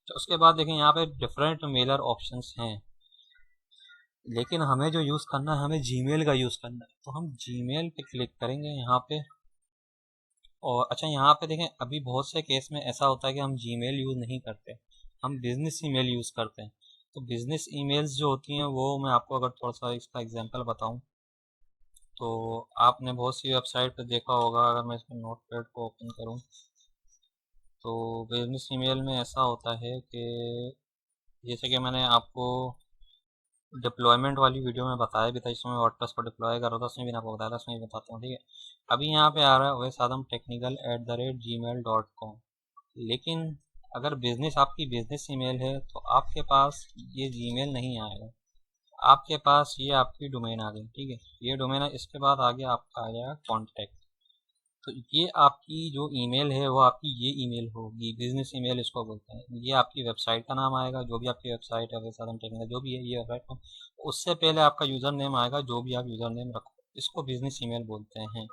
तो उसके बाद देखें यहाँ पे डिफरेंट मेलर ऑप्शंस हैं, लेकिन हमें जो यूज़ करना है हमें जीमेल का यूज़ करना है। तो हम जीमेल पे क्लिक करेंगे यहाँ पे। और अच्छा, यहाँ पे देखें अभी बहुत से केस में ऐसा होता है कि हम जीमेल यूज़ नहीं करते, हम बिजनेस ईमेल यूज़ करते हैं। तो बिजनेस ईमेल्स जो होती हैं वो मैं आपको अगर थोड़ा सा इसका एग्जांपल बताऊं तो आपने बहुत सी वेबसाइट पे देखा होगा। अगर मैं इसमें नोटपैड को ओपन करूं तो बिजनेस ईमेल में ऐसा होता है कि जैसे कि मैंने आपको डिप्लॉयमेंट वाली वीडियो में बताया भी था, जिसमें वर्डप्रेस को डिप्लॉय कर रहा था, उसमें भी आपको बताया था, उसमें भी बताता हूँ, ठीक है। अभी यहाँ पे आ रहा है wesAdamTechnical@gmail.com। लेकिन अगर बिजनेस आपकी बिजनेस ईमेल है तो आपके पास ये जीमेल नहीं आएगा, आपके पास ये आपकी डोमेन आ गई, ठीक है। ये डोमेन है, इसके बाद आगे आपका आ जाएगा कॉन्टैक्ट। तो ये आपकी जो ईमेल है वो आपकी ये ईमेल होगी, बिजनेस ईमेल इसको बोलते हैं। ये आपकी वेबसाइट का नाम आएगा, जो भी आपकी वेबसाइट है वैसा टेक्निकल जो भी है ये वेबसाइट, उससे पहले आपका यूज़र नेम आएगा, जो भी आप यूज़र नेम रखो, इसको बिजनेस ईमेल बोलते हैं।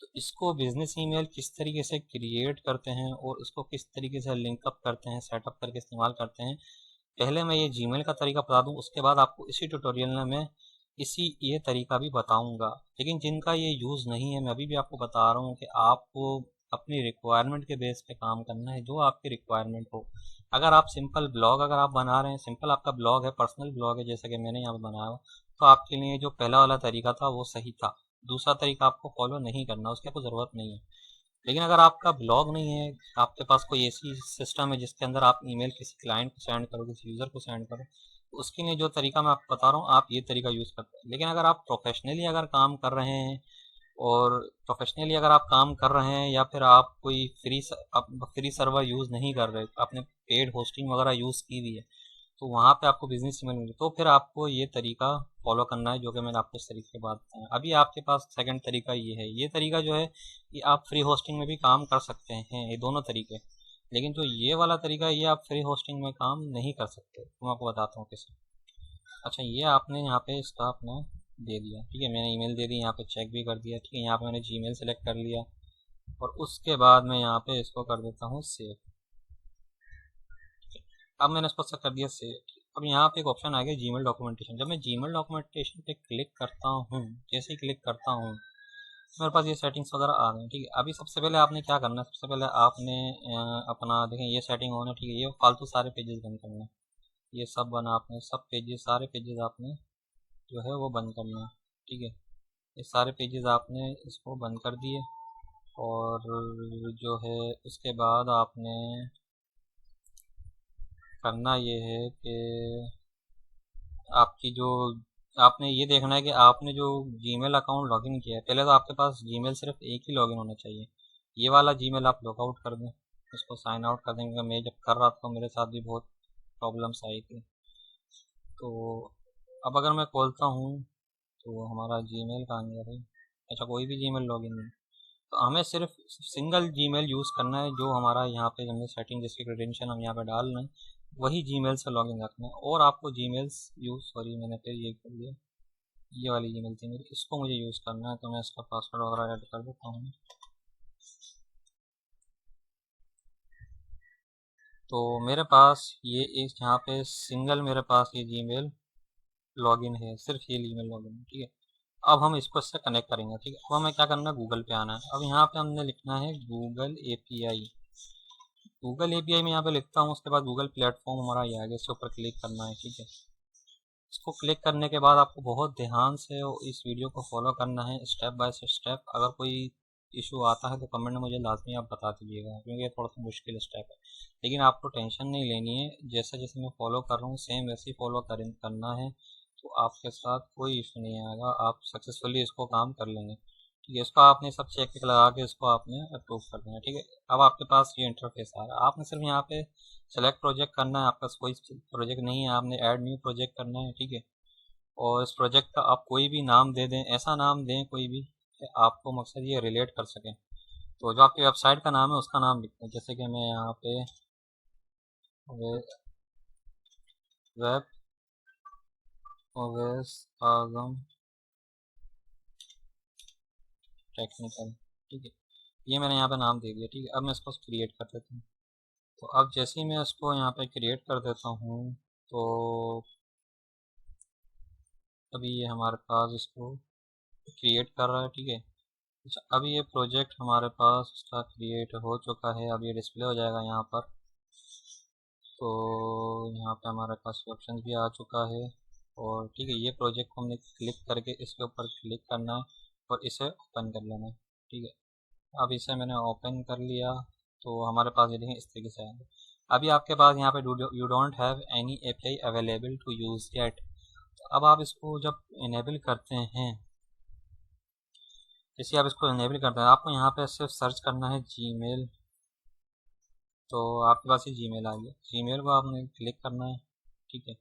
तो इसको बिजनेस ईमेल किस तरीके से क्रिएट करते हैं और इसको किस तरीके से लिंकअप करते हैं, सेटअप करके इस्तेमाल करते हैं, पहले मैं ये जीमेल का तरीका बता दूं, उसके बाद आपको इसी ट्यूटोरियल में मैं इसी ये तरीका भी बताऊंगा। लेकिन जिनका ये यूज़ नहीं है मैं अभी भी आपको बता रहा हूँ कि आपको अपनी रिक्वायरमेंट के बेस पे काम करना है, जो आपकी रिक्वायरमेंट हो। अगर आप सिंपल ब्लॉग अगर आप बना रहे हैं, सिंपल आपका ब्लॉग है, पर्सनल ब्लॉग है जैसा कि मैंने यहाँ पर बनाया हो, तो आपके लिए जो पहला वाला तरीका था वो सही था। दूसरा तरीका आपको फॉलो नहीं करना, उसकी आपको ज़रूरत नहीं है। लेकिन अगर आपका ब्लॉग नहीं है, आपके पास कोई ऐसी सिस्टम है जिसके अंदर आप ईमेल किसी क्लाइंट को सेंड करो, किसी यूज़र को सेंड करो, तो उसके लिए जो तरीका मैं आपको बता रहा हूँ आप ये तरीका यूज़ करते हैं। लेकिन अगर आप प्रोफेशनली अगर काम कर रहे हैं और प्रोफेशनली अगर आप काम कर रहे हैं या फिर आप कोई फ्री सर्वर यूज़ नहीं कर रहे, आपने पेड होस्टिंग वगैरह यूज़ की हुई है, तो वहाँ पे आपको बिजनेस ईमेल मिले, तो फिर आपको ये तरीका फॉलो करना है जो कि मैंने आपको इस तरीके के बाद बताया। अभी आपके पास सेकंड तरीका ये है, ये तरीका जो है कि आप फ्री होस्टिंग में भी काम कर सकते हैं, ये दोनों तरीके। लेकिन जो ये वाला तरीका है ये आप फ्री होस्टिंग में काम नहीं कर सकते, तो मैं आपको बताता हूँ कैसे। अच्छा, ये आपने यहाँ पे इसका अपना दे दिया, ठीक है, मैंने ईमेल दे दी, यहाँ पे चेक भी कर दिया, ठीक है, यहाँ पे मैंने जीमेल सेलेक्ट कर लिया और उसके बाद मैं यहाँ पे इसको कर देता हूँ सेव। अब मैंने इसको कर दिया सेव। अब यहाँ पे एक ऑप्शन आ गया जीमेल डॉक्यूमेंटेशन। जब मैं जीमेल डॉक्यूमेंटेशन पे क्लिक करता हूँ, जैसे ही क्लिक करता हूँ मेरे पास ये सेटिंग्स वगैरह आ गई, ठीक है। अभी सबसे पहले आपने क्या करना है, सबसे पहले आपने अपना देखें ये सेटिंग होना, ठीक है, ये फालतू सारे पेजेस बंद करना है, ये सब बना आपने, सब पेजेस सारे पेजेस आपने जो है वो बंद करना है, ठीक है। ये सारे पेजेस आपने इसको बंद कर दिए और जो है उसके बाद आपने करना ये है कि आपकी जो आपने ये देखना है कि आपने जो जीमेल अकाउंट लॉगिन किया है, पहले तो आपके पास जीमेल सिर्फ एक ही लॉगिन होना चाहिए। ये वाला जीमेल आप लॉगआउट कर दें, इसको साइन आउट कर देंगे। मैं जब कर रहा था तो मेरे साथ भी बहुत प्रॉब्लम्स आई थी। तो अब अगर मैं खोलता हूँ तो हमारा जीमेल कहाँ गया भाई? अच्छा, कोई भी जीमेल लॉगिन नहीं, तो हमें सिर्फ सिंगल जीमेल यूज़ करना है जो हमारा यहाँ पे हमने सेटिंग जिसकी क्रेडेंशियल हम यहाँ पे डाल रहे हैं वही जीमेल से लॉगिन रखना है। और आपको जीमेल्स यूज़, सॉरी मैंने फिर ये कर लिया, ये वाली जीमेल थी मेरी, इसको मुझे यूज़ करना है, तो मैं इसका पासवर्ड वगैरह ऐड कर देता हूँ। तो मेरे पास ये एक यहाँ पे सिंगल मेरे पास ये जीमेल लॉगिन है, सिर्फ ये ईमेल लॉगिन है, ठीक है। अब हम इसको इससे कनेक्ट करेंगे, ठीक है। अब हमें क्या करना है, गूगल पे आना है। अब यहाँ पे हमने लिखना है गूगल एपीआई। गूगल एपीआई में यहाँ पे लिखता हूँ, उसके बाद गूगल प्लेटफॉर्म हमारा ये आ गया, इसके ऊपर क्लिक करना है, ठीक है। इसको क्लिक करने के बाद आपको बहुत ध्यान से इस वीडियो को फॉलो करना है स्टेप बाय स्टेप। अगर कोई इशू आता है तो कमेंट में मुझे लाजमी आप बता दीजिएगा, क्योंकि ये थोड़ा सा मुश्किल स्टेप है। लेकिन आपको टेंशन नहीं लेनी है, जैसे जैसे मैं फॉलो कर रहा हूँ सेम वैसे ही फॉलो करना है, तो आपके साथ कोई इशू नहीं आएगा, आप सक्सेसफुली इसको काम कर लेंगे, ठीक है। इसको आपने सब चेक लगा के इसको आपने अप्रूव कर देना, ठीक है। अब आपके पास ये इंटरफेस आ रहा है, आपने सिर्फ यहाँ पे सेलेक्ट प्रोजेक्ट करना है, आपका कोई प्रोजेक्ट नहीं है, आपने ऐड न्यू प्रोजेक्ट करना है, ठीक है। और इस प्रोजेक्ट का आप कोई भी नाम दे दें, ऐसा नाम दें कोई भी कि आपको मकसद ये रिलेट कर सकें। तो जो आपकी वेबसाइट का नाम है उसका नाम लिखते हैं, जैसे कि मैं यहाँ पे वेब ओवेस आजम टेक्निकल, ठीक है, ये मैंने यहाँ पे नाम दे दिया, ठीक है। अब मैं इसको क्रिएट कर देता हूँ। तो अब जैसे ही मैं इसको यहाँ पे क्रिएट कर देता हूँ तो अभी ये हमारे पास इसको क्रिएट कर रहा है, ठीक है। अच्छा, अभी ये प्रोजेक्ट हमारे पास इसका क्रिएट हो चुका है, अब ये डिस्प्ले हो जाएगा यहाँ पर। तो यहाँ पे हमारे पास ऑप्शन भी आ चुका है और ठीक है, ये प्रोजेक्ट को हमने क्लिक करके इसके ऊपर क्लिक करना है और इसे ओपन कर लेना है, ठीक है। अब इसे मैंने ओपन कर लिया तो हमारे पास ये देखें इस तरीके से आएंगे। अभी आपके पास यहाँ पे you don't have any API available to use yet. अब आप इसको जब इनेबल करते हैं, जैसे आप इसको इनेबल करते हैं, आपको यहाँ पे सिर्फ सर्च करना है जीमेल। तो आपके पास ये जीमेल आ गया, जीमेल को आपने क्लिक करना है, ठीक है।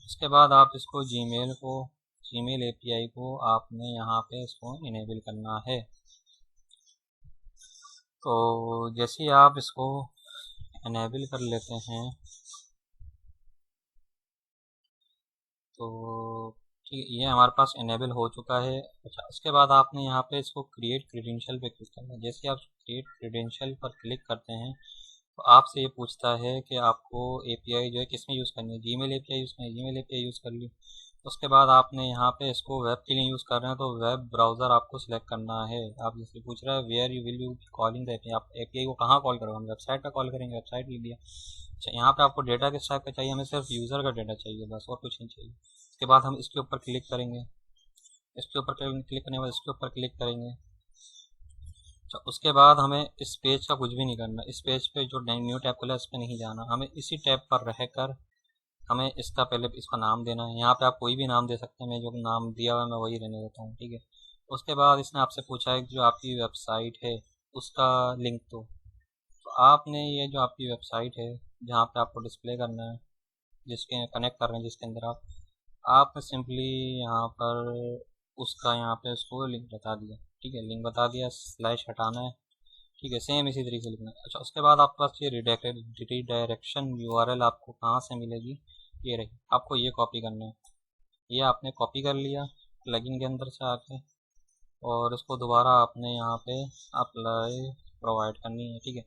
उसके बाद आप इसको जीमेल एपीआई को आपने यहाँ पे इसको इनेबल करना है। तो जैसे ही आप इसको इनेबल कर लेते हैं तो ठीक है, ये हमारे पास इनेबल हो चुका है। अच्छा, उसके बाद आपने यहाँ पे इसको क्रिएट क्रेडेंशियल पे क्लिक करना है। जैसे आप क्रिएट क्रेडेंशियल पर क्लिक करते हैं तो आपसे ये पूछता है कि आपको एपीआई जो है किस में यूज़ करनी है, जीमेल एपीआई यूज़ करनी है, जीमेल एपीआई यूज़ कर ली। उसके बाद आपने यहाँ पे इसको वेब के लिए यूज़ कर रहे हैं तो वेब ब्राउज़र आपको सिलेक्ट करना है। आप जैसे पूछ रहे हैं where you will you calling the API, आप एपीआई को कहाँ कॉल करोगे, हम वेबसाइट पर कॉल करेंगे, वेबसाइट लिख दिया। अच्छा, यहाँ पे आपको डेटा किस टाइप का चाहिए, हमें सिर्फ यूज़र का डेटा चाहिए बस, और कुछ नहीं चाहिए। उसके बाद हम इसके ऊपर क्लिक करेंगे, इसके ऊपर क्लिक करने के बाद इसके ऊपर क्लिक करेंगे। इसके ऊपर क्लिक करने के बाद इसके ऊपर क्लिक करेंगे, इसके ऊपर क्लिक करेंगे। इसके ऊपर क्लिक करने के बाद इसके ऊपर क्लिक करेंगे। इसके ऊपर क्लिक करने के बाद इसके ऊपर क्लिक करेंगे। अच्छा, उसके बाद हमें इस पेज का कुछ भी नहीं करना। इस पेज पे जो न्यू टैब खुला है इस पर नहीं जाना, हमें इसी टैब पर रहकर हमें इसका पहले इसका नाम देना है। यहाँ पे आप कोई भी नाम दे सकते हैं, मैं जो नाम दिया हुआ है मैं वही रहने देता हूँ, ठीक है। उसके बाद इसने आपसे पूछा है कि जो आपकी वेबसाइट है उसका लिंक दो। तो आपने ये जो आपकी वेबसाइट है जहाँ पे आपको डिस्प्ले करना है, जिसके कनेक्ट कर रहे हैं जिसके अंदर आपने सिंपली यहाँ पर उसका यहाँ पे उसको लिंक बता दिया, ठीक है। लिंक बता दिया, स्लैश हटाना है, ठीक है। सेम इसी तरीके से लिखना है। अच्छा, उसके बाद आपके पास ये रिडायरेक्शन यूआरएल आपको कहाँ से मिलेगी, ये रही। आपको ये कॉपी करना है। ये आपने कॉपी कर लिया प्लगइन के अंदर से आके, और इसको दोबारा आपने यहाँ पे अप्लाई प्रोवाइड करनी है, ठीक है।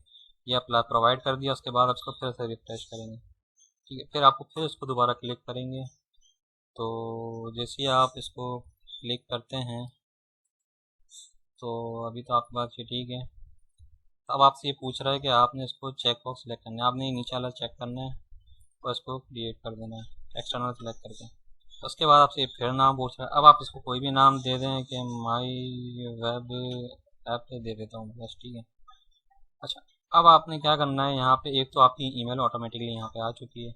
ये अप्लाई प्रोवाइड कर दिया, उसके बाद आप इसको फिर से रिफ्रेश करेंगे, ठीक है। फिर आपको फिर इसको दोबारा क्लिक करेंगे। तो जैसे ही आप इसको क्लिक करते हैं तो अभी तो आपके पास ये ठीक है। अब आपसे ये पूछ रहा है कि आपने इसको चेक बॉक्स सेलेक्ट करना है, आपने नीचे वाला चेक करना है और इसको क्रिएट कर देना है एक्सटर्नल सेलेक्ट करके। उसके बाद आपसे फिर नाम पूछ रहा है। अब आप इसको कोई भी नाम दे दें कि माई वेब ऐप दे देता हूँ बस, ठीक है। अच्छा, अब आपने क्या करना है, यहाँ पे एक तो आपकी ईमेल ऑटोमेटिकली यहाँ पे आ चुकी है,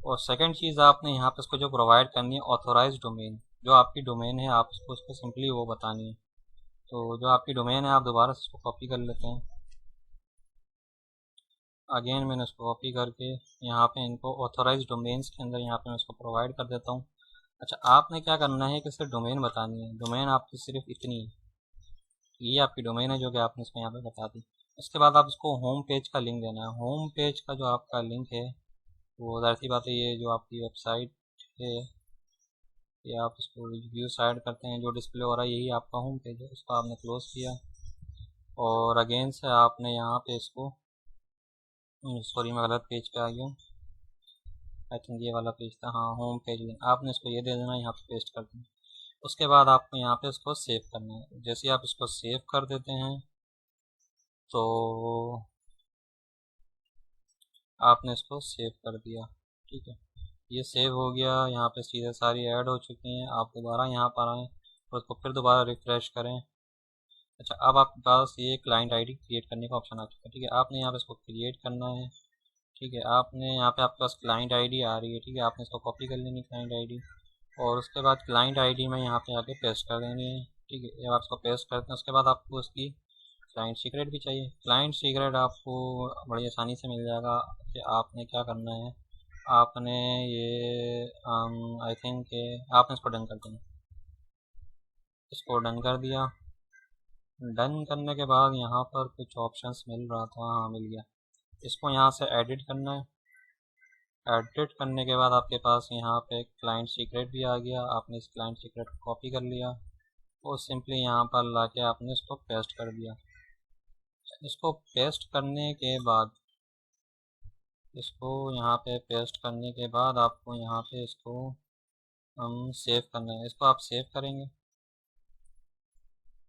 और सेकंड चीज़ आपने यहाँ पे इसको जो प्रोवाइड करनी है ऑथोराइज डोमेन, जो आपकी डोमेन है आप उसको सिंपली वो बतानी है। तो जो आपकी डोमेन है आप दोबारा से इसको कॉपी कर लेते हैं। अगेन मैंने उसको कॉपी करके यहाँ पे इनको ऑथोराइज डोमेन्स के अंदर यहाँ पे मैं उसको प्रोवाइड कर देता हूँ। अच्छा, आपने क्या करना है कि सिर्फ डोमेन बतानी है। डोमेन आपकी सिर्फ इतनी है, ये आपकी डोमेन है जो कि आपने इसमें यहाँ पे बता दी। उसके बाद आप इसको होम पेज का लिंक देना है। होम पेज का जो आपका लिंक है वो जाहिर सी बात है, ये जो आपकी वेबसाइट है ये आप इसको व्यू साइड करते हैं, जो डिस्प्ले हो रहा है यही आपका होम पेज है। उसको आपने क्लोज किया और अगेन से आपने यहाँ पे इसको, सॉरी मैं गलत पेज पे आ गया, आई थिंक ये वाला पेज था, हाँ होम पेज लिंक। आपने इसको ये दे देना, यहाँ पे पेस्ट कर देना। उसके बाद आपको यहाँ पे इसको सेव करना है। जैसे आप इसको सेव कर देते हैं तो आपने इसको सेव कर दिया, ठीक है। ये सेव हो गया, यहाँ पे चीज़ें सारी ऐड हो चुकी हैं। आप दोबारा यहाँ पर आएँ और उसको फिर दोबारा रिफ्रेश करें। अच्छा, अब आपके पास ये क्लाइंट आईडी क्रिएट करने का ऑप्शन आ चुका है, ठीक है। आपने यहाँ पे इसको क्रिएट करना है, ठीक है। आपने यहाँ पे आपके पास क्लाइंट आईडी आ रही है, ठीक है। आपने इसको कॉपी कर लेनी क्लाइंट आईडी, और उसके बाद क्लाइंट आईडी में यहाँ पे आके पेस्ट कर देनी है, ठीक है। जब आप इसको पेस्ट करते हैं उसके बाद आपको उसकी क्लाइंट सीक्रेट भी चाहिए। क्लाइंट सीक्रेट आपको बड़ी आसानी से मिल जाएगा कि आपने क्या करना है, आपने ये आई थिंक आपने इसको डन कर देना। इसको डन कर दिया। डन करने के बाद यहाँ पर कुछ ऑप्शंस मिल रहा था, हाँ मिल गया। इसको यहाँ से एडिट करना है। एडिट करने के बाद आपके पास यहाँ पे क्लाइंट सीक्रेट भी आ गया। आपने इस क्लाइंट सीक्रेट को कॉपी कर लिया और सिंपली यहाँ पर लाके आपने इसको पेस्ट कर दिया। इसको पेस्ट करने के बाद इसको यहाँ पे पेस्ट करने के बाद आपको यहाँ पे इसको हम सेव करना है। इसको आप सेव करेंगे।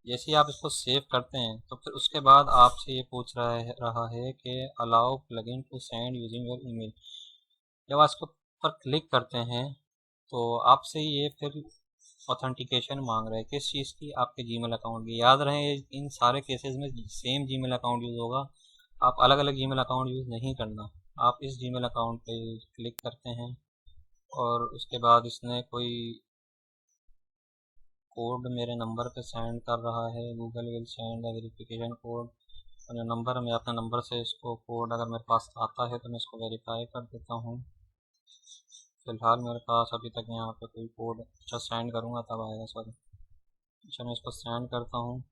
जैसे ही आप इसको सेव करते हैं तो फिर उसके बाद आपसे ये पूछ रहा है कि allow plugin to send using your email. जब आप इसको पर क्लिक करते हैं तो आपसे ये फिर ऑथेंटिकेशन मांग रहा है, किस चीज़ की, आपके जीमेल अकाउंट की। याद रहे इन सारे केसेस में सेम जीमेल अकाउंट यूज़ होगा, आप अलग अलग जीमेल अकाउंट यूज़ नहीं करना। आप इस जीमेल अकाउंट पे क्लिक करते हैं और उसके बाद इसने कोई कोड मेरे नंबर पे सेंड कर रहा है। Google will send verification code और नंबर, मैं अपने नंबर से इसको कोड अगर मेरे पास आता है तो मैं इसको वेरीफाई कर देता हूँ। फ़िलहाल मेरे पास अभी तक यहाँ पे कोई कोड, अच्छा सेंड करूँगा तब आएगा, सॉरी। अच्छा, मैं इसको सेंड करता हूँ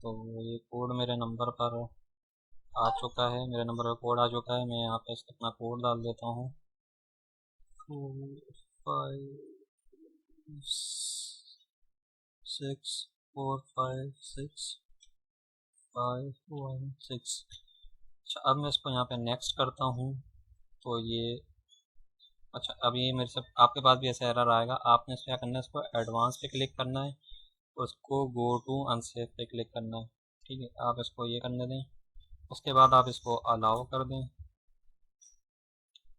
तो ये कोड मेरे नंबर पर आ चुका है, मेरे नंबर पर कोड आ चुका है। मैं यहाँ पे अपना कोड डाल देता हूँ 456456516। अच्छा, अब मैं इसको यहाँ पे नेक्स्ट करता हूँ तो ये, अच्छा अब ये मेरे से आपके पास भी ऐसा एरर आएगा। आपने इसको क्या करना है, इसको एडवांस पे क्लिक करना है, उसको गो टू अनसेव पे क्लिक करना है, ठीक है। आप इसको ये करने दें, उसके बाद आप इसको अलाउ कर दें,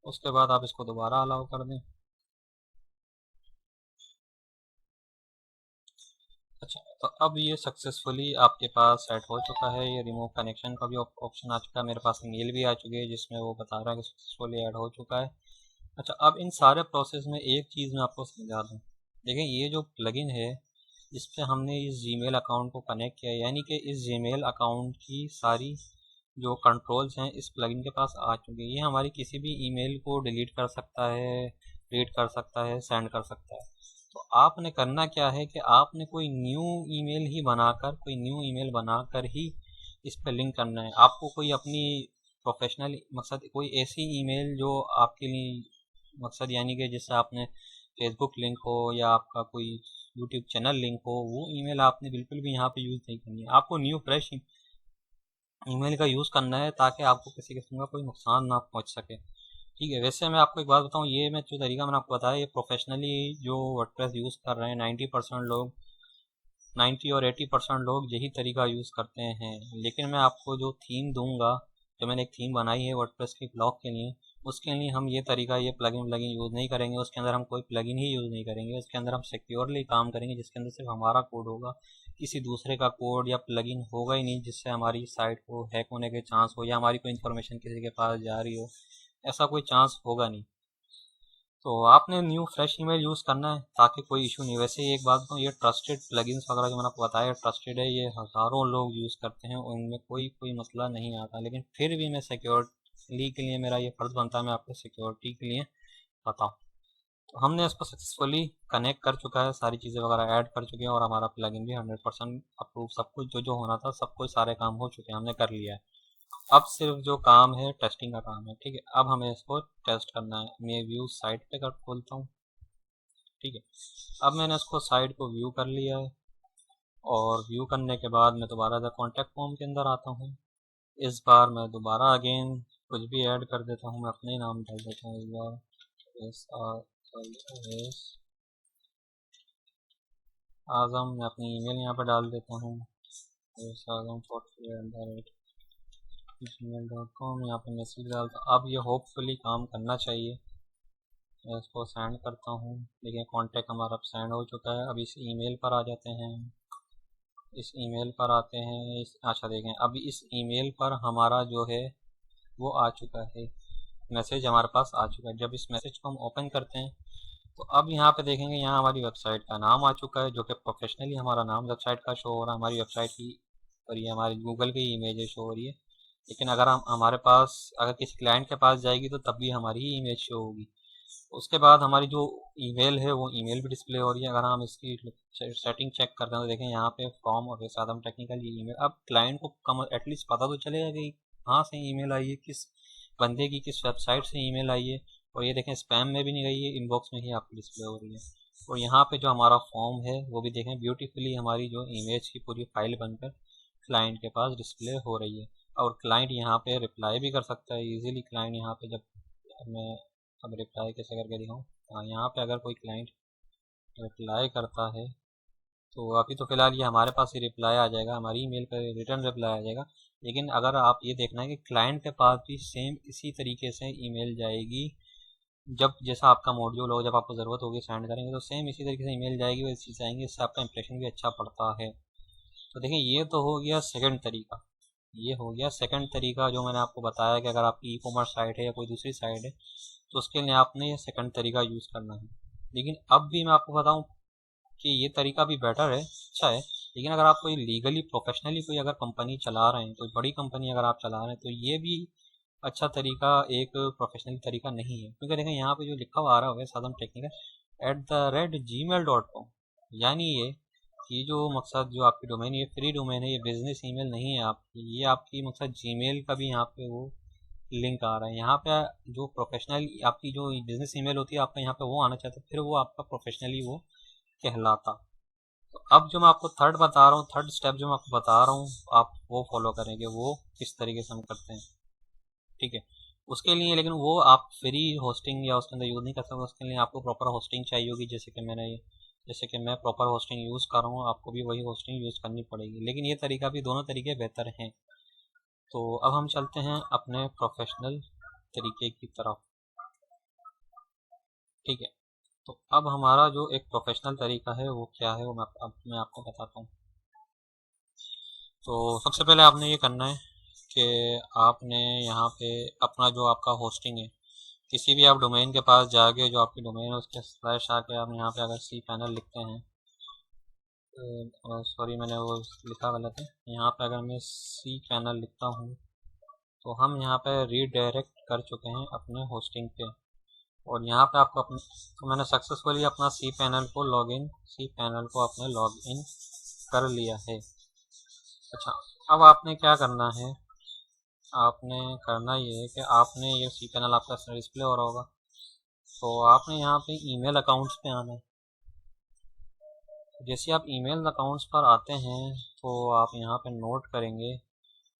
उसके बाद आप इसको दोबारा अलाउ कर दें। अच्छा, तो अब ये सक्सेसफुली आपके पास सेट हो चुका है। ये रिमूव कनेक्शन का भी ऑप्शन आ चुका है, मेरे पास मेल भी आ चुकी है जिसमें वो बता रहा है कि सक्सेसफुली ऐड हो चुका है। अच्छा, अब इन सारे प्रोसेस में एक चीज़ मैं आपको समझा दूँ। देखें, ये जो प्लगइन है इस पे हमने इस जीमेल अकाउंट को कनेक्ट किया, यानी कि इस जीमेल अकाउंट की सारी जो कंट्रोल्स हैं इस प्लगइन के पास आ चुके हैं। ये हमारी किसी भी ईमेल को डिलीट कर सकता है, रीड कर सकता है, सेंड कर सकता है। तो आपने करना क्या है कि आपने कोई न्यू ईमेल बनाकर ही इस पे लिंक करना है। आपको कोई अपनी प्रोफेशनल मकसद कोई ऐसी ईमेल जो आपके लिए मकसद यानी कि जिससे आपने फेसबुक लिंक हो या आपका कोई यूट्यूब चैनल लिंक हो, वो ईमेल आपने बिल्कुल भी यहाँ पे यूज़ नहीं करनी है। आपको न्यू फ्रेश ईमेल का यूज़ करना है ताकि आपको किसी किस्म का कोई नुकसान ना पहुँच सके। ठीक है, वैसे मैं आपको एक बात बताऊँ, ये मैं जो तरीका मैंने आपको बताया ये प्रोफेशनली जो वर्डप्रेस यूज़ कर रहे हैं 90 और 80% लोग यही तरीका यूज़ करते हैं। लेकिन मैं आपको जो थीम दूंगा, जो मैंने एक थीम बनाई है वर्डप्रेस की ब्लॉग के लिए, उसके लिए हम ये तरीका ये प्लगइन यूज़ नहीं करेंगे। उसके अंदर हम कोई प्लगइन ही यूज़ नहीं करेंगे। उसके अंदर हम सिक्योरली काम करेंगे जिसके अंदर सिर्फ हमारा कोड होगा, किसी दूसरे का कोड या प्लगइन होगा ही नहीं जिससे हमारी साइट को हैक होने के चांस हो या हमारी कोई इन्फॉर्मेशन किसी के पास जा रही हो, ऐसा कोई चांस होगा नहीं। तो आपने न्यू फ्रेश ईमेल यूज़ करना है ताकि कोई इशू नहीं। वैसे एक बात तो ये ट्रस्टेड प्लगइन्स वगैरह जो मैंने आपको बताया ट्रस्टेड है, ये हज़ारों लोग यूज़ करते हैं, उनमें कोई मसला नहीं आता। लेकिन फिर भी मैं सिक्योरिटी के लिए मेरा ये फ़र्ज़ बनता है मैं आपको सिक्योरिटी के लिए बताऊँ। तो हमने इसको सक्सेसफुली कनेक्ट कर चुका है, सारी चीज़ें वगैरह ऐड कर चुके हैं और हमारा प्लगइन भी 100% अप्रूव, सब कुछ जो होना था सब कुछ सारे काम हो चुके हैं, हमने कर लिया है। अब सिर्फ जो काम है टेस्टिंग का काम है। ठीक है, अब हमें इसको टेस्ट करना है। मैं व्यू साइट पे कर खोलता हूँ। ठीक है, अब मैंने इसको साइट को व्यू कर लिया है और व्यू करने के बाद मैं दोबारा द कॉन्टैक्ट फॉर्म के अंदर आता हूँ। इस बार मैं दोबारा अगेन कुछ भी ऐड कर देता हूँ, मैं अपने ही नाम डाल देता हूँ इस बार SRLS आज़म। मैं अपनी ईमेल यहाँ पर डाल देता हूँ SRAZM44@gmail.com। यहाँ पर मैसेज डालता हूँ। अब ये होपफुली काम करना चाहिए। मैं इसको सेंड करता हूँ। देखिए कॉन्टैक्ट हमारा अब सेंड हो चुका है। अब इस ईमेल पर आ जाते हैं, इस ईमेल पर आते हैं अच्छा देखें, अब इस ईमेल पर हमारा जो है वो आ चुका है, मैसेज हमारे पास आ चुका है। जब इस मैसेज को हम ओपन करते हैं तो अब यहाँ पे देखेंगे यहाँ हमारी वेबसाइट का नाम आ चुका है, जो कि प्रोफेशनली हमारा नाम वेबसाइट का शो हो रहा है, हमारी वेबसाइट की और ये हमारी गूगल की इमेज शो हो रही है। लेकिन अगर हम हमारे पास अगर किसी क्लाइंट के पास जाएगी तो तब भी हमारी ही इमेज शो होगी। उसके बाद हमारी जो ईमेल है वो ईमेल भी डिस्प्ले हो रही है। अगर हम इसकी सेटिंग चेक करते हैं तो देखें यहाँ पे फ्रॉम और सादम टेक्निकल ये ईमेल। अब क्लाइंट को कम एटलीस्ट पता तो चलेगा कि कहाँ से ईमेल आई है, किस बंदे की किस वेबसाइट से ईमेल आई है। और ये देखें स्पैम में भी नहीं गई है, इनबॉक्स में ही आपको डिस्प्ले हो रही है। और यहाँ पे जो हमारा फॉर्म है वो भी देखें ब्यूटीफुली हमारी जो इमेज की पूरी फाइल बनकर क्लाइंट के पास डिस्प्ले हो रही है। और क्लाइंट यहाँ पे रिप्लाई भी कर सकता है इजीली। क्लाइंट यहाँ पे जब मैं अब रिप्लाई कैसे करके दिखाऊँ, हाँ यहाँ पे अगर कोई क्लाइंट रिप्लाई करता है तो अभी तो फ़िलहाल ये हमारे पास ही रिप्लाई आ जाएगा, हमारी ईमेल पर रिटर्न रिप्लाई आ जाएगा। लेकिन अगर आप ये देखना है कि क्लाइंट के पास भी सेम इसी तरीके से ईमेल जाएगी, जब जैसा आपका मॉड्यूल हो जब आपको ज़रूरत होगी सेंड करेंगे तो सेम इसी तरीके से ईमेल जाएगी, वैसी चीज़ आएंगी, इससे आपका इंप्रेशन भी अच्छा पड़ता है। तो देखिए ये तो हो गया सेकंड तरीका, ये हो गया सेकंड तरीका जो मैंने आपको बताया कि अगर आपकी ई कॉमर्स साइट है या कोई दूसरी साइट है तो उसके लिए आपने ये सेकंड तरीका यूज़ करना है। लेकिन अब भी मैं आपको बताऊं कि ये तरीका भी बेटर है, अच्छा है। लेकिन अगर आप कोई लीगली प्रोफेशनली कोई अगर कंपनी चला रहे हैं, कोई बड़ी कंपनी अगर आप चला रहे हैं तो ये भी अच्छा तरीका एक प्रोफेशनल तरीका नहीं है। क्योंकि देखें यहाँ पे जो लिखा हुआ आ रहा है सादम टेक्निकल @gmail.com, यानी ये जो मकसद जो आपकी डोमेन ये फ्री डोमेन है, ये बिजनेस ईमेल नहीं है आपकी, ये आपकी मकसद जीमेल का भी यहाँ पे वो लिंक आ रहा है। यहाँ पे जो प्रोफेशनल आपकी जो बिजनेस ईमेल होती है आपका यहाँ पे वो आना चाहता है, फिर वो आपका प्रोफेशनली वो कहलाता। तो अब जो मैं आपको थर्ड बता रहा हूँ, थर्ड स्टेप जो मैं आपको बता रहा हूँ आप वो फॉलो करेंगे, वो किस तरीके से हम करते हैं। ठीक है, उसके लिए लेकिन वो आप फ्री होस्टिंग या उसके अंदर यूज़ नहीं कर सकते, उसके लिए आपको प्रॉपर होस्टिंग चाहिए होगी। जैसे कि मैं प्रॉपर होस्टिंग यूज़ कर रहा हूँ, आपको भी वही होस्टिंग यूज़ करनी पड़ेगी। लेकिन ये तरीका भी दोनों तरीके बेहतर हैं। तो अब हम चलते हैं अपने प्रोफेशनल तरीके की तरफ। ठीक है, तो अब हमारा जो एक प्रोफेशनल तरीका है वो क्या है वो मैं आपको बताता हूँ। तो सबसे पहले आपने ये करना है कि आपने यहाँ पे अपना जो आपका होस्टिंग है, किसी भी आप डोमेन के पास जाके जो आपकी डोमेन है उसके स्लैश आके आप यहाँ पे अगर सी पैनल लिखते हैं, सॉरी मैंने वो लिखा गलत है, यहाँ पे अगर मैं सी पैनल लिखता हूँ तो हम यहाँ पे रीडायरेक्ट कर चुके हैं अपने होस्टिंग पे। और यहाँ पे आपको अपने तो मैंने सक्सेसफुली अपना सी पैनल को अपने लॉगिन कर लिया है। अच्छा, अब आपने क्या करना है, आपने करना ये है कि आपने ये सी पैनल आपका डिस्प्ले हो रहा होगा, तो आपने यहाँ पे ईमेल अकाउंट्स पे आना है। जैसे आप ईमेल अकाउंट्स पर आते हैं तो आप यहाँ पे नोट करेंगे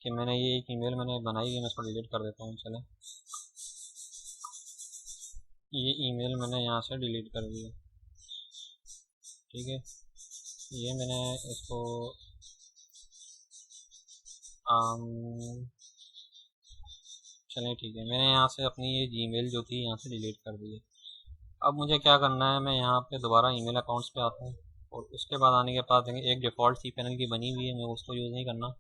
कि मैंने ये एक ईमेल मैंने बनाई है, मैं इसको डिलीट कर देता हूँ। चलें, ये ईमेल मैंने यहाँ से डिलीट कर दिया, ठीक है। ये मैंने इसको चलें ठीक है, मैंने यहाँ से अपनी ये जीमेल जो थी यहाँ से डिलीट कर दी है। अब मुझे क्या करना है, मैं यहाँ पे दोबारा ईमेल अकाउंट्स पे आता हूँ और उसके बाद आने के बाद देखेंगे एक डिफ़ॉल्ट सी पैनल की बनी हुई है, मैं उसको यूज़ नहीं करना,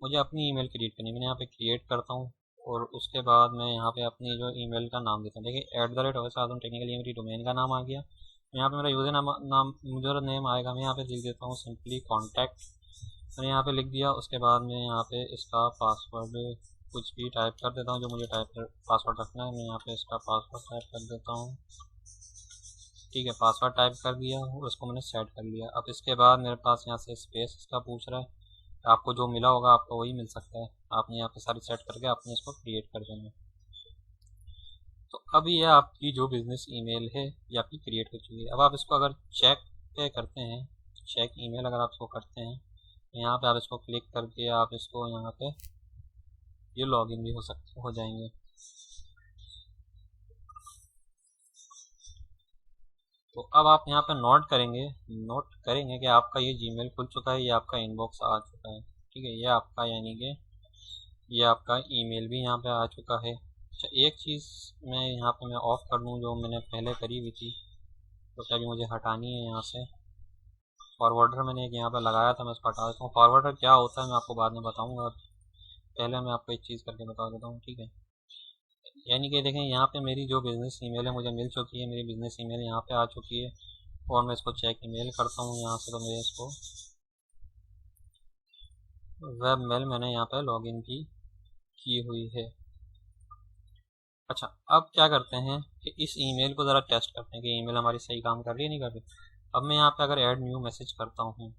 मुझे अपनी ईमेल क्रिएट करनी है। मैंने यहाँ पे क्रिएट करता हूँ और उसके बाद मैं यहाँ पे अपनी जो ईमेल का नाम देता हूँ। देखिए @OSAdam टेक्निकल ये मेरी डोमेन का नाम आ गया। यहाँ पे मेरा यूज़र नेम आएगा, मैं यहाँ पे लिख देता हूँ सिंपली कॉन्टैक्ट, मैंने यहाँ पे लिख दिया। उसके बाद मैं यहाँ पे इसका पासवर्ड कुछ भी टाइप कर देता हूँ, जो मुझे पासवर्ड रखना है, मैं यहाँ पे इसका पासवर्ड टाइप कर देता हूँ, ठीक है। पासवर्ड टाइप कर दिया और उसको मैंने सेट कर लिया। अब इसके बाद मेरे पास यहाँ से स्पेस इसका पूछ रहा है, आपको जो मिला होगा आपको वही मिल सकता है, आपने यहाँ पे सारी सेट करके आपने इसको क्रिएट कर देना है। तो अब ये आपकी जो बिज़नेस ईमेल है ये आपकी क्रिएट हो चुकी है। अब आप इसको अगर चेक पे करते हैं, चेक ईमेल अगर आप इसको करते हैं, यहाँ पे आप इसको क्लिक करके आप इसको यहाँ पे ये लॉगिन भी हो जाएंगे। तो अब आप यहाँ पे नोट करेंगे कि आपका ये जीमेल खुल चुका है, ये आपका इनबॉक्स आ चुका है, ठीक है। ये आपका यानी कि ये आपका ईमेल भी यहाँ पे आ चुका है। अच्छा, एक चीज़ मैं यहाँ पे मैं ऑफ़ कर दूँ जो मैंने पहले करी हुई थी, तो क्या अभी मुझे हटानी है यहाँ से। फॉरवर्डर मैंने एक यहाँ पे लगाया था, मैं उसको हटा देता हूँ। फॉरवर्डर क्या होता है मैं आपको बाद में बताऊँगा, पहले मैं आपको एक चीज़ करके बता देता हूँ, ठीक है। यानी कि देखें यहाँ पे मेरी जो बिज़नेस ईमेल है मुझे मिल चुकी है, मेरी बिज़नेस ईमेल यहाँ पे आ चुकी है और मैं इसको चेक ईमेल करता हूँ यहाँ से, तो मेरे इसको वेब मेल मैंने यहाँ पे लॉगिन भी की हुई है। अच्छा, अब क्या करते हैं कि इस ईमेल को ज़रा टेस्ट करते हैं कि ईमेल हमारी सही काम कर रही है नहीं कर रही। अब मैं यहाँ पे अगर ऐड न्यू मैसेज करता हूँ,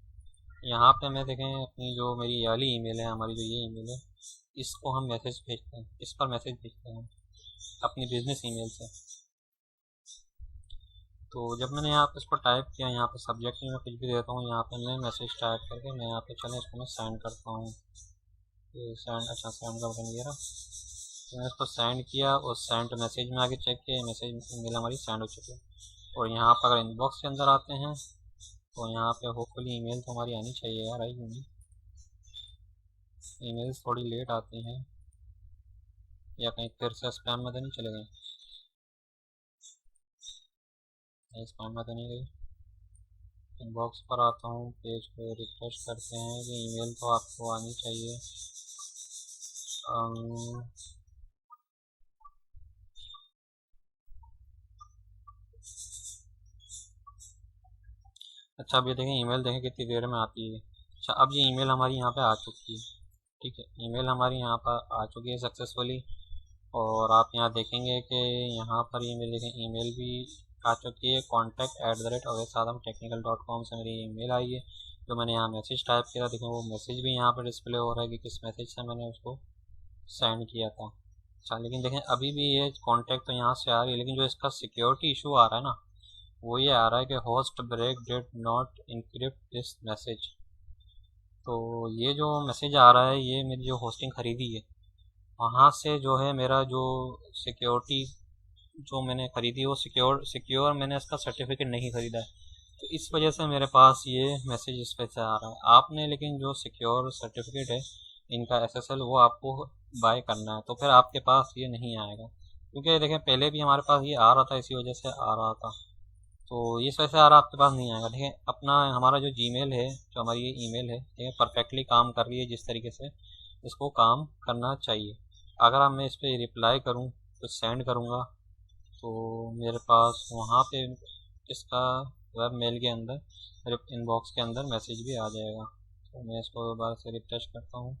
यहाँ पे मैं देखें अपनी जो मेरी वाली ईमेल है, हमारी जो ये ईमेल है, इसको हम मैसेज भेजते हैं, इस पर मैसेज भेजते हैं अपनी बिज़नेस ईमेल से। तो जब मैंने यहाँ पे इसको टाइप किया, यहाँ पे सब्जेक्ट में मैं कुछ भी देता हूँ, यहाँ पे मैं मैसेज टाइप करके मैं यहाँ पे चलें इसको मैं सेंड करता हूँ। ये सेंड, अच्छा सेंड का बटन ये रहा, तो मैंने इसको सेंड किया और सेंड मैसेज में आगे चेक किया, मैसेज ईमेल हमारी सेंड हो चुकी है। और यहाँ पर अगर इनबॉक्स के अंदर आते हैं तो यहाँ पे होपफुली ईमेल तो हमारी आनी चाहिए यार, आई नहीं, ईमेल्स थोड़ी लेट आती हैं, या कहीं फिर से स्पैम में तो नहीं चले गए, स्पैम में तो नहीं गई। इनबॉक्स पर आता हूँ, पेज पे रिफ्रेश करते हैं कि ईमेल तो आपको आनी चाहिए। अच्छा, अब ये देखें ईमेल देखें कितनी देर में आती है। अच्छा, अब ये ईमेल हमारी यहाँ पे आ चुकी है, ठीक है। ईमेल हमारी यहाँ पर आ चुकी है सक्सेसफुली, और आप यहाँ देखेंगे कि यहाँ पर ये मेरी देखें ईमेल भी आ चुकी है, contact@osadamtechnical.com से मेरी ईमेल आई है। जो मैंने यहाँ मैसेज टाइप किया था, देखें वो मैसेज भी यहाँ पर डिस्प्ले हो रहा है कि किस मैसेज से मैंने उसको सेंड किया था। अच्छा, लेकिन देखें अभी भी ये कॉन्टैक्ट तो यहाँ से आ रही है, लेकिन जो इसका सिक्योरिटी इशू आ रहा है ना, वो ये आ रहा है कि host break did not encrypt this message. तो ये जो मैसेज आ रहा है ये मेरी जो होस्टिंग ख़रीदी है वहाँ से जो है मेरा जो सिक्योरिटी जो मैंने ख़रीदी वो सिक्योर मैंने इसका सर्टिफिकेट नहीं ख़रीदा है, तो इस वजह से मेरे पास ये मैसेज इस पर से आ रहा है। आपने लेकिन जो सिक्योर सर्टिफिकेट है इनका SSL वो आपको बाय करना है, तो फिर आपके पास ये नहीं आएगा, क्योंकि देखें पहले भी हमारे पास ये आ रहा था, इसी वजह से आ रहा था। तो इस वजह से यार आपके पास नहीं आएगा। ठीक है, अपना हमारा जो जीमेल है, जो हमारी ये ईमेल है, ठीक है, परफेक्टली काम कर रही है जिस तरीके से इसको काम करना चाहिए। अगर अब मैं इस पर रिप्लाई करूँ, कुछ सेंड करूँगा, तो मेरे पास वहाँ पे इसका वेब मेल के अंदर इनबॉक्स के अंदर मैसेज भी आ जाएगा। तो मैं इसको दोबारा से रिफ्रेश करता हूँ।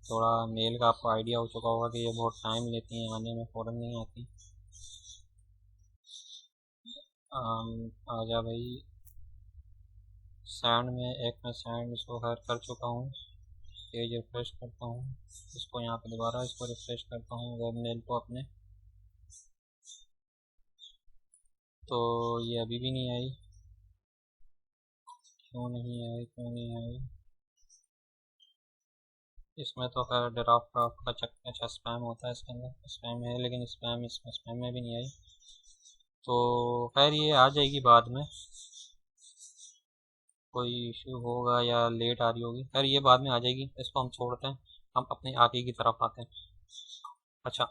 थोड़ा मेल का आपको आइडिया हो चुका होगा कि ये बहुत टाइम लेती हैं आने में, फ़ौरन नहीं आती। आजा भाई, सेंड में एक मैं सेंड इसको कर चुका हूँ। पेज रिफ्रेश करता हूँ, इसको यहाँ पे दोबारा इसको रिफ्रेश करता हूँ वेब मेल को अपने, तो ये अभी भी नहीं आई। क्यों नहीं आई? इसमें तो खैर ड्राफ्ट का अच्छा स्पैम होता है, इसके अंदर स्पैम है, लेकिन इसमें स्पैम में भी नहीं आई। तो खैर ये आ जाएगी बाद में, कोई इशू होगा या लेट आ रही होगी, खैर ये बाद में आ जाएगी, इसको हम छोड़ते हैं, हम अपने आगे की तरफ आते हैं। अच्छा,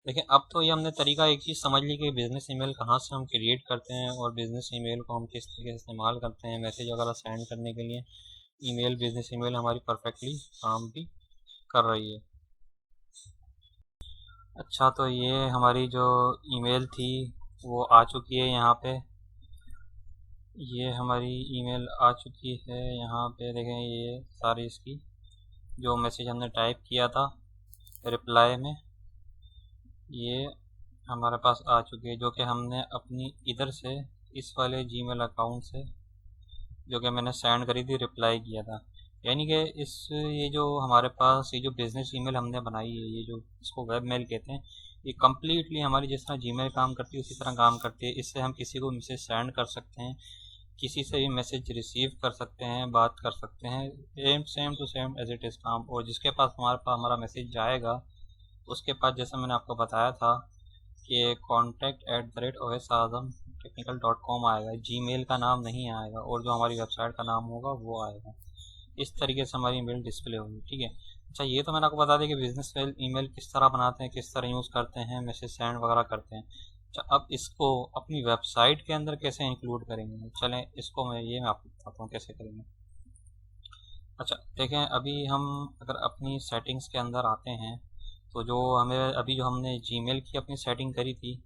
देखिए अब तो ये हमने तरीका एक चीज़ समझ ली कि बिज़नेस ईमेल कहाँ से हम क्रिएट करते हैं और बिज़नेस ईमेल को हम किस तरीके से इस्तेमाल करते हैं मैसेज वगैरह सेंड करने के लिए। ईमेल, बिज़नेस ईमेल हमारी परफेक्टली काम भी कर रही है। अच्छा, तो ये हमारी जो ईमेल थी वो आ चुकी है यहाँ पे, ये हमारी ईमेल आ चुकी है यहाँ पे। देखें ये सारी इसकी जो मैसेज हमने टाइप किया था रिप्लाई में, ये हमारे पास आ चुकी है, जो कि हमने अपनी इधर से इस वाले जीमेल अकाउंट से जो कि मैंने सेंड करी थी, रिप्लाई किया था। यानी कि ये जो हमारे पास ये जो बिज़नेस ईमेल हमने बनाई है, ये जो इसको वेब मेल कहते हैं, ये कम्प्लीटली हमारी जिस तरह जीमेल काम करती है उसी तरह काम करती है। इससे हम किसी को मैसेज सेंड कर सकते हैं, किसी से भी मैसेज रिसीव कर सकते हैं, बात कर सकते हैं, same to same as it is काम। और जिसके पास हमारा मैसेज जाएगा, उसके पास जैसा मैंने आपको बताया था कि contact@osadamtechnical.com आएगा, जीमेल का नाम नहीं आएगा, और जो हमारी वेबसाइट का नाम होगा वो आएगा। इस तरीके से हमारी ईमेल डिस्प्ले होगी। ठीक है, अच्छा ये तो मैंने आपको बता दिया कि बिजनेस ईमेल किस तरह बनाते हैं, किस तरह यूज़ करते हैं, मैसेज सेंड वगैरह करते हैं। अच्छा, अब इसको अपनी वेबसाइट के अंदर कैसे इंक्लूड करेंगे, चलें इसको मैं आपको बताता हूँ कैसे करेंगे। अच्छा देखें, अभी हम अगर अपनी सेटिंग्स के अंदर आते हैं, तो जो हमें अभी जो हमने जीमेल की अपनी सेटिंग करी थी,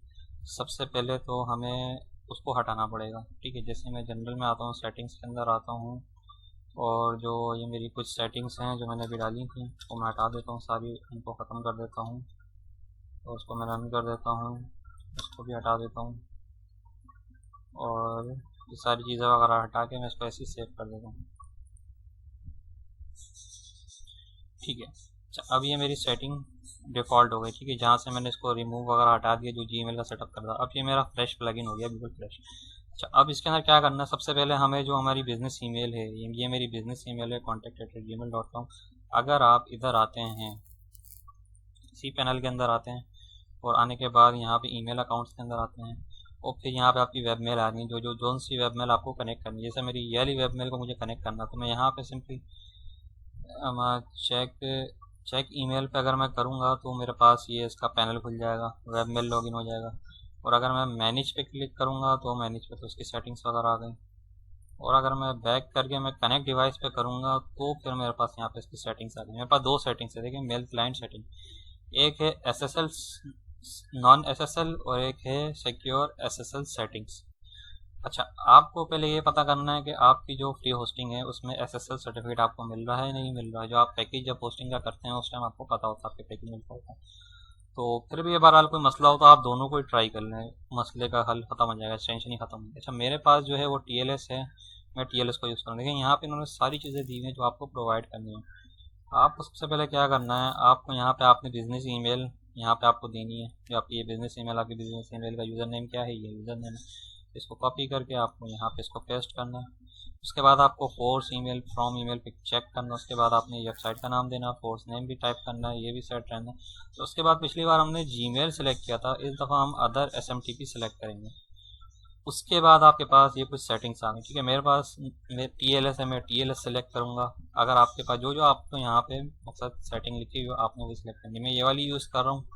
सबसे पहले तो हमें उसको हटाना पड़ेगा। ठीक है, जैसे मैं जनरल में आता हूँ, सेटिंग्स के अंदर आता हूँ, और जो ये मेरी कुछ सेटिंग्स हैं जो मैंने अभी डाली थी वो मैं हटा देता हूँ, सारी उनको ख़त्म कर देता हूँ, तो उसको मैं रन कर देता हूँ, उसको भी हटा देता हूँ, और ये सारी चीज़ें वगैरह हटा के मैं इसको ऐसे ही सेव कर देता हूँ। ठीक है, अच्छा अब ये मेरी सेटिंग डिफ़ॉल्ट हो गई। ठीक है, जहाँ से मैंने इसको रिमूव वगैरह हटा दिया जो जीमेल का सेटअप कर रहा, अब ये मेरा फ्रेश प्लगइन हो गया, बिल्कुल फ्रेश। अच्छा, अब इसके अंदर क्या करना है, सबसे पहले हमें जो हमारी बिज़नेस ईमेल है, ये मेरी बिज़नेस ईमेल है contact@gmail.com। अगर आप इधर आते हैं, सी पैनल के अंदर आते हैं, और आने के बाद यहाँ पे ईमेल अकाउंट्स के अंदर आते हैं, और फिर यहाँ पे आपकी वेब मेल आ रही है, जो सी वेब मेल आपको कनेक्ट करनी है। जैसे मेरी ये वाली वेब मेल को मुझे कनेक्ट करना, तो मैं यहाँ पे सिंपली चेक ईमेल पे अगर मैं करूँगा तो मेरे पास ये इसका पैनल खुल जाएगा, वेब मेल लॉगिन हो जाएगा। और अगर मैं मैनेज पे क्लिक करूँगा तो मैनेज पे तो उसकी सेटिंग्स वगैरह आ गई। और अगर मैं बैक करके मैं कनेक्ट डिवाइस पे करूँगा तो फिर मेरे पास यहाँ पे इसकी सेटिंग्स आ गई। मेरे पास दो सेटिंग्स है, देखिए मेल क्लाइंट सेटिंग, एक है SSL नॉन SSL और एक है सिक्योर SSL सेटिंग्स। अच्छा, आपको पहले ये पता करना है कि आपकी जो फ्री होस्टिंग है उसमें SSL सर्टिफिकेट आपको मिल रहा है नहीं मिल रहा है। जो आप पैकेज जब होस्टिंग का करते हैं उस टाइम आपको पता होता है आपके पैकेज मिलता होता है। तो फिर भी बहरहाल कोई मसला हो तो आप दोनों को ही ट्राई कर लें, मसले का हल खत्म हो जाएगा, टेंशन ही खत्म हो जाएगा। अच्छा, मेरे पास जो है वो TLS है, मैं TLS को यूज़ करूँ। देखिए यहाँ पे इन्होंने सारी चीज़ें दी हैं जो आपको प्रोवाइड करनी है। आपको सबसे पहले क्या करना है, आपको यहाँ पे आपने बिजनेस ईमेल यहाँ पे आपको देनी है, जो आपकी ये बिजनेस ईमेल, आपकी बिजनेस ईमेल का यूज़र नेम क्या है, ये यूज़र नेम है। इसको कॉपी करके आपको यहाँ पे इसको पेस्ट करना है। उसके बाद आपको फोर्स ईमेल फ्रॉम ईमेल पे चेक करना, उसके बाद आपने वेबसाइट का नाम देना, फोर्स नेम भी टाइप करना है, ये भी सेट रहना है। तो उसके बाद पिछली बार हमने जीमेल सेलेक्ट किया था, इस दफ़ा हम अदर SMTP सेलेक्ट करेंगे। उसके बाद आपके पास ये कुछ सेटिंग्स आ गई। ठीक है, मेरे पास TLS है, मैं TLS सेलेक्ट करूँगा। अगर आपके पास जो आपको यहाँ पे मतलब सेटिंग लिखी हुई आपने वो सिलेक्ट करनी, मैं ये वाली यूज़ कर रहा हूँ।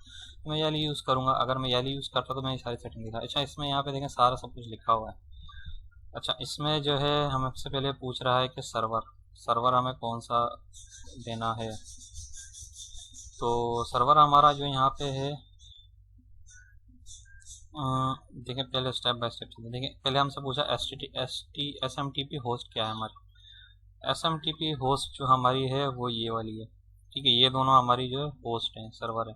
तो मैं याली यूज़ करूँगा। अगर मैं याली यूज़ करता तो मैं ये सारी सेटिंग दिखा। अच्छा, इसमें यहाँ पे देखें सारा सब कुछ लिखा हुआ है। अच्छा, इसमें जो है हमसे पहले पूछ रहा है कि सर्वर हमें कौन सा देना है। तो सर्वर हमारा जो यहाँ पे है, देखिए पहले स्टेप बाय स्टेप चलिए। देखिए पहले हमसे पूछा SMTP होस्ट क्या है हमारी। SMTP होस्ट जो हमारी है वो ये वाली है, ठीक है। ये दोनों हमारी जो होस्ट हैं, सर्वर है।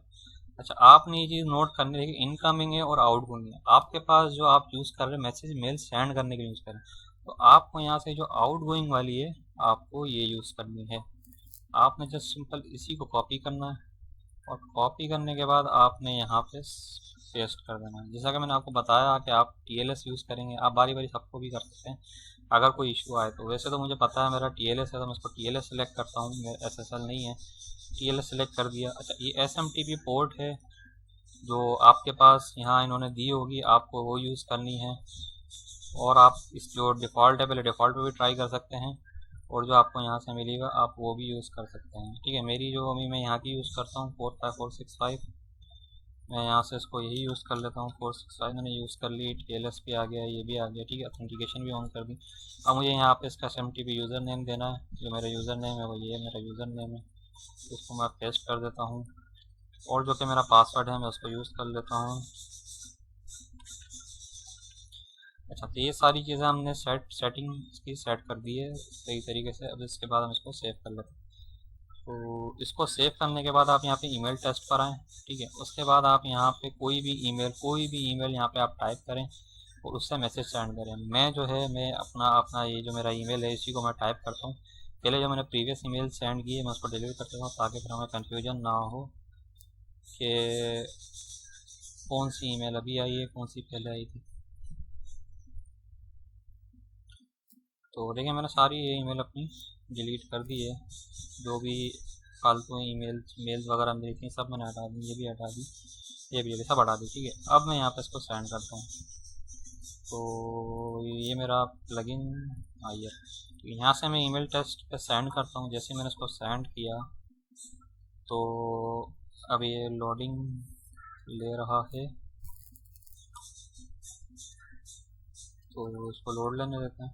अच्छा, आपने ये चीज़ नोट करनी है कि इनकमिंग है और आउटगोइंग है। आपके पास जो आप यूज़ कर रहे हैं मैसेज मेल सेंड करने के लिए यूज़ कर रहे हैं, तो आपको यहाँ से जो आउटगोइंग वाली है आपको ये यूज़ करनी है। आपने जस्ट सिंपल इसी को कॉपी करना है और कॉपी करने के बाद आपने यहाँ पे पेस्ट कर देना है। जैसा कि मैंने आपको बताया कि आप TLS यूज़ करेंगे, आप बारी बारी सबको भी कर सकते हैं अगर कोई इशू आए तो। वैसे तो मुझे पता है मेरा TLS है तो मैं इसको TLS सेलेक्ट करता हूँ, मेरा SSL नहीं है। TLS सेलेक्ट कर दिया। अच्छा, ये SMTP पोर्ट है जो आपके पास यहाँ इन्होंने दी होगी, आपको वो यूज़ करनी है। और आप इस जो डिफ़ॉल्ट है, पहले डिफ़ॉल्ट पे भी ट्राई कर सकते हैं और जो आपको यहाँ से मिलेगा आप वो भी यूज़ कर सकते हैं, ठीक है। मेरी जो अभी मैं यहाँ की यूज़ करता हूँ 45465, मैं यहाँ से इसको यही यूज़ कर लेता हूँ। 465 मैंने यूज़ कर ली, TLS भी आ गया, ये भी आ गया, ठीक है। ऑथेंटिकेशन भी ऑन कर दी। अब मुझे यहाँ पे इसका SMTP यूज़र नेम देना है। जो मेरा यूज़र नेम है वो ये मेरा यूज़र नेम है, इसको मैं पेस्ट कर देता हूँ। और जो कि मेरा पासवर्ड है मैं उसको यूज़ कर लेता हूँ। अच्छा, तो ये सारी चीज़ें हमने सेटिंग की सेट कर दी है सही तरीके से। अब इसके बाद हम इसको सेव कर लेते हैं। तो इसको सेव करने के बाद आप यहाँ पे ईमेल टेस्ट पर आएँ, ठीक है। उसके बाद आप यहाँ पे कोई भी ईमेल यहाँ पे आप टाइप करें और उससे मैसेज सेंड करें। मैं जो है मैं अपना ये जो मेरा ईमेल है इसी को मैं टाइप करता हूँ। पहले जो मैंने प्रीवियस ईमेल सेंड की है मैं उसको डिलीट कर देता हूँ ताकि फिर हमें कन्फ्यूजन ना हो कि कौन सी ईमेल अभी आई है कौन सी पहले आई थी। तो देखिए मैंने सारी ये ईमेल अपनी डिलीट कर दी है। जो भी फालतू मेल्स वगैरह मेरी थी सब मैंने हटा दी, ये भी हटा दी, ये भी सब हटा दी, ठीक है। अब मैं यहाँ पे इसको सेंड करता हूँ। तो ये मेरा प्लगइन आई है, तो यहाँ से मैं ईमेल टेस्ट पे सेंड करता हूँ। जैसे मैंने इसको सेंड किया तो अब ये लोडिंग ले रहा है, तो इसको लोड लेने देते हैं।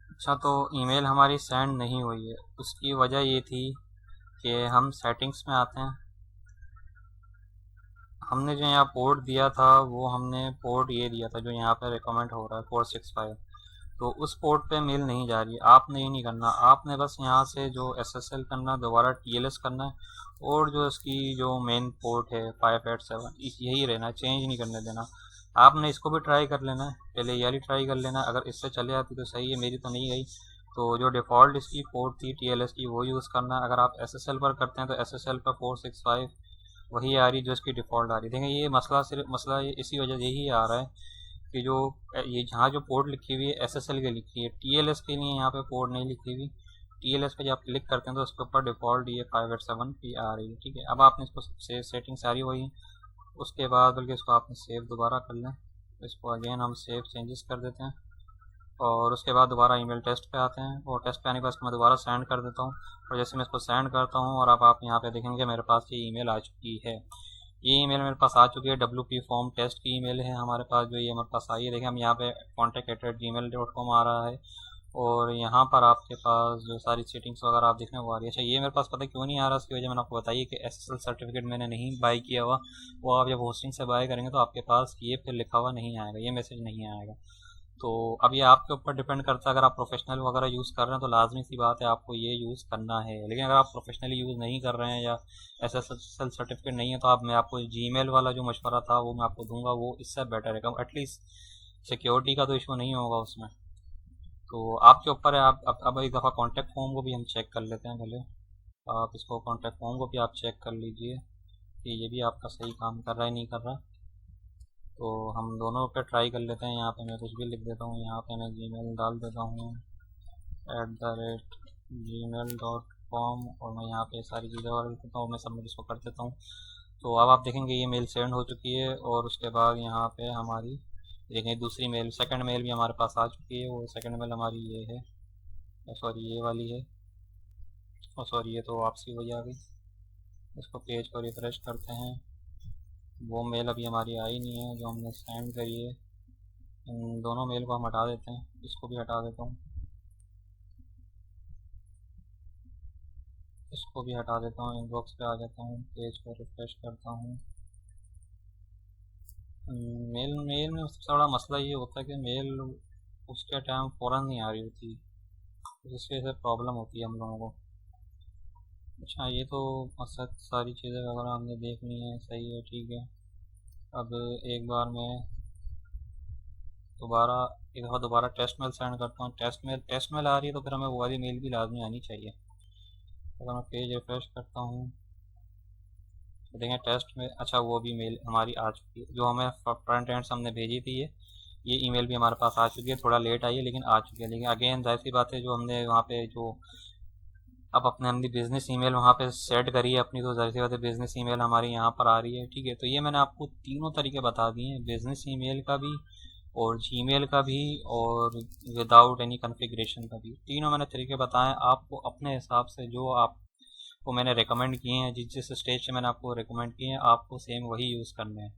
अच्छा, तो ईमेल हमारी सेंड नहीं हुई है। उसकी वजह ये थी कि हम सेटिंग्स में आते हैं, हमने जो यहाँ पोर्ट दिया था वो हमने पोर्ट ये दिया था जो यहाँ पे रिकमेंड हो रहा है 465। तो उस पोर्ट पे मेल नहीं जा रही है। आपने ये नहीं करना, आपने बस यहाँ से जो SSL करना, दोबारा TLS करना है और जो इसकी जो मेन पोर्ट है 587 यही रहना, चेंज नहीं करने देना। आपने इसको भी ट्राई कर लेना है, पहले ये वाली ट्राई कर लेना। अगर इससे चले आती तो सही है, मेरी तो नहीं गई। तो जो डिफ़ॉल्ट इसकी पोर्ट थी TLS की वो यूज़ करना है। अगर आप SSL पर करते हैं तो SSL पर 465 वही आ रही जो इसकी डिफ़ॉल्ट आ रही। देखें ये मसला ये इसी वजह से यही आ रहा है कि जो ये जहाँ जो पोर्ट लिखी हुई है SSL की लिखी है, TLS के लिए यहाँ पे पोर्ट नहीं लिखी हुई। TLS पे जब आप क्लिक करते हैं तो उसके ऊपर डिफ़ॉल्ट ये 587 की आ रही है, ठीक है। अब आपने इसको सेटिंग सारी वही, उसके बाद बल्कि इसको आपने सेव दोबारा कर लें। तो इसको अगेन हम सेव चेंजेस कर देते हैं और उसके बाद दोबारा ईमेल टेस्ट पे आते हैं और टेस्ट पे आने के बाद मैं दोबारा सेंड कर देता हूँ। और जैसे मैं इसको सेंड करता हूँ और अब आप यहाँ पे देखेंगे मेरे पास ये ईमेल आ चुकी है। ये ईमेल मेरे पास आ चुकी है, WP फॉर्म टेस्ट की ईमेल है हमारे पास, जो ये हमारे पास आई है। देखें हम यहाँ पे contact@gmail.com आ रहा है और यहाँ पर आपके पास जो सारी सेटिंग्स वगैरह आप देखने को आ रही है। अच्छा, ये मेरे पास पता क्यों नहीं आ रहा, इसकी वजह मैंने आपको बताई कि SSL सर्टिफिकेट मैंने नहीं बाई किया हुआ। वो आप जब होस्टिंग से बाय करेंगे तो आपके पास ये फिर लिखा हुआ नहीं आएगा, ये मैसेज नहीं आएगा। तो अब ये आपके ऊपर डिपेंड करता है। अगर आप प्रोफेशनल वगैरह यूज़ कर रहे हैं तो लाजमी सी बात है आपको ये यूज़ करना है। लेकिन अगर आप प्रोफेशनली यूज़ नहीं कर रहे हैं या SSL सर्टिफिकेट नहीं है तो मैं आपको जीमेल वाला जो मशवरा था वो मैं आपको दूंगा, वो इससे बेटर है। एटलीस्ट सिक्योरिटी का तो इशू नहीं होगा उसमें। तो आपके ऊपर है। आप अब एक दफ़ा कॉन्टैक्ट फॉर्म को भी हम चेक कर लेते हैं। भले आप इसको कॉन्टैक्ट फॉर्म को भी आप चेक कर लीजिए कि ये भी आपका सही काम कर रहा है नहीं कर रहा। तो हम दोनों पे ट्राई कर लेते हैं। यहाँ पे मैं कुछ भी लिख देता हूँ, यहाँ पे मैं जीमेल डाल देता हूँ @gmail.com और मैं यहाँ पे सारी चीज़ें और लिख देता हूँ, मैं सबमिट इसको कर देता हूँ। तो अब आप देखेंगे ये मेल सेंड हो चुकी है और उसके बाद यहाँ पे हमारी देखें दूसरी मेल, सेकंड मेल भी हमारे पास आ चुकी है। वो सेकंड मेल हमारी ये है, सॉरी ये वाली है, और सॉरी ये तो वापसी वही आ गई। इसको पेज को रिफ्रेश करते हैं। वो मेल अभी हमारी आई नहीं है जो हमने सेंड करी है। इन दोनों मेल को हम हटा देते हैं, इसको भी हटा देता हूँ, इसको भी हटा देता हूँ। इनबॉक्स पे आ जाता हूँ, पेज को रिफ्रेश करता हूँ। मेल मेल में सबसे बड़ा मसला ये होता है कि मेल उसके टाइम फ़ौरन नहीं आ रही होती, जिसकी वजह से प्रॉब्लम होती है हम लोगों को। अच्छा ये तो मकसद सारी चीज़ें वगैरह हमने देख ली हैं, सही है, ठीक है। अब एक बार मैं दोबारा एक दफ़ा दोबारा टेस्ट मेल सेंड करता हूँ। टेस्ट मेल आ रही है तो फिर हमें वो वाली मेल भी लाजमी आनी चाहिए। अगर मैं पेज रिफ्रेश करता हूँ तो देखें टेस्ट में, अच्छा वो भी मेल हमारी आ चुकी है जो हमें फ्रंट एंड से हमने भेजी थी। ये ईमेल भी हमारे पास आ चुकी है, थोड़ा लेट आई है लेकिन आ चुकी है। लेकिन अगेन जाहिर सी बात है, जो हमने वहाँ पे जो अब हमने बिज़नेस ईमेल वहाँ पे सेट करी है अपनी, तो जाहिर सी बात है बिज़नेस ईमेल हमारी यहाँ पर आ रही है, ठीक है। तो ये मैंने आपको तीनों तरीके बता दिए हैं, बिज़नेस ईमेल का भी और जीमेल का भी और विदाउट एनी कॉन्फ़िगरेशन का भी। तीनों मैंने तरीके बताए, आपको अपने हिसाब से जो आपको मैंने रिकमेंड किए हैं, जिस जिस स्टेज से मैंने आपको रिकमेंड किए हैं, आपको सेम वही यूज़ करने हैं।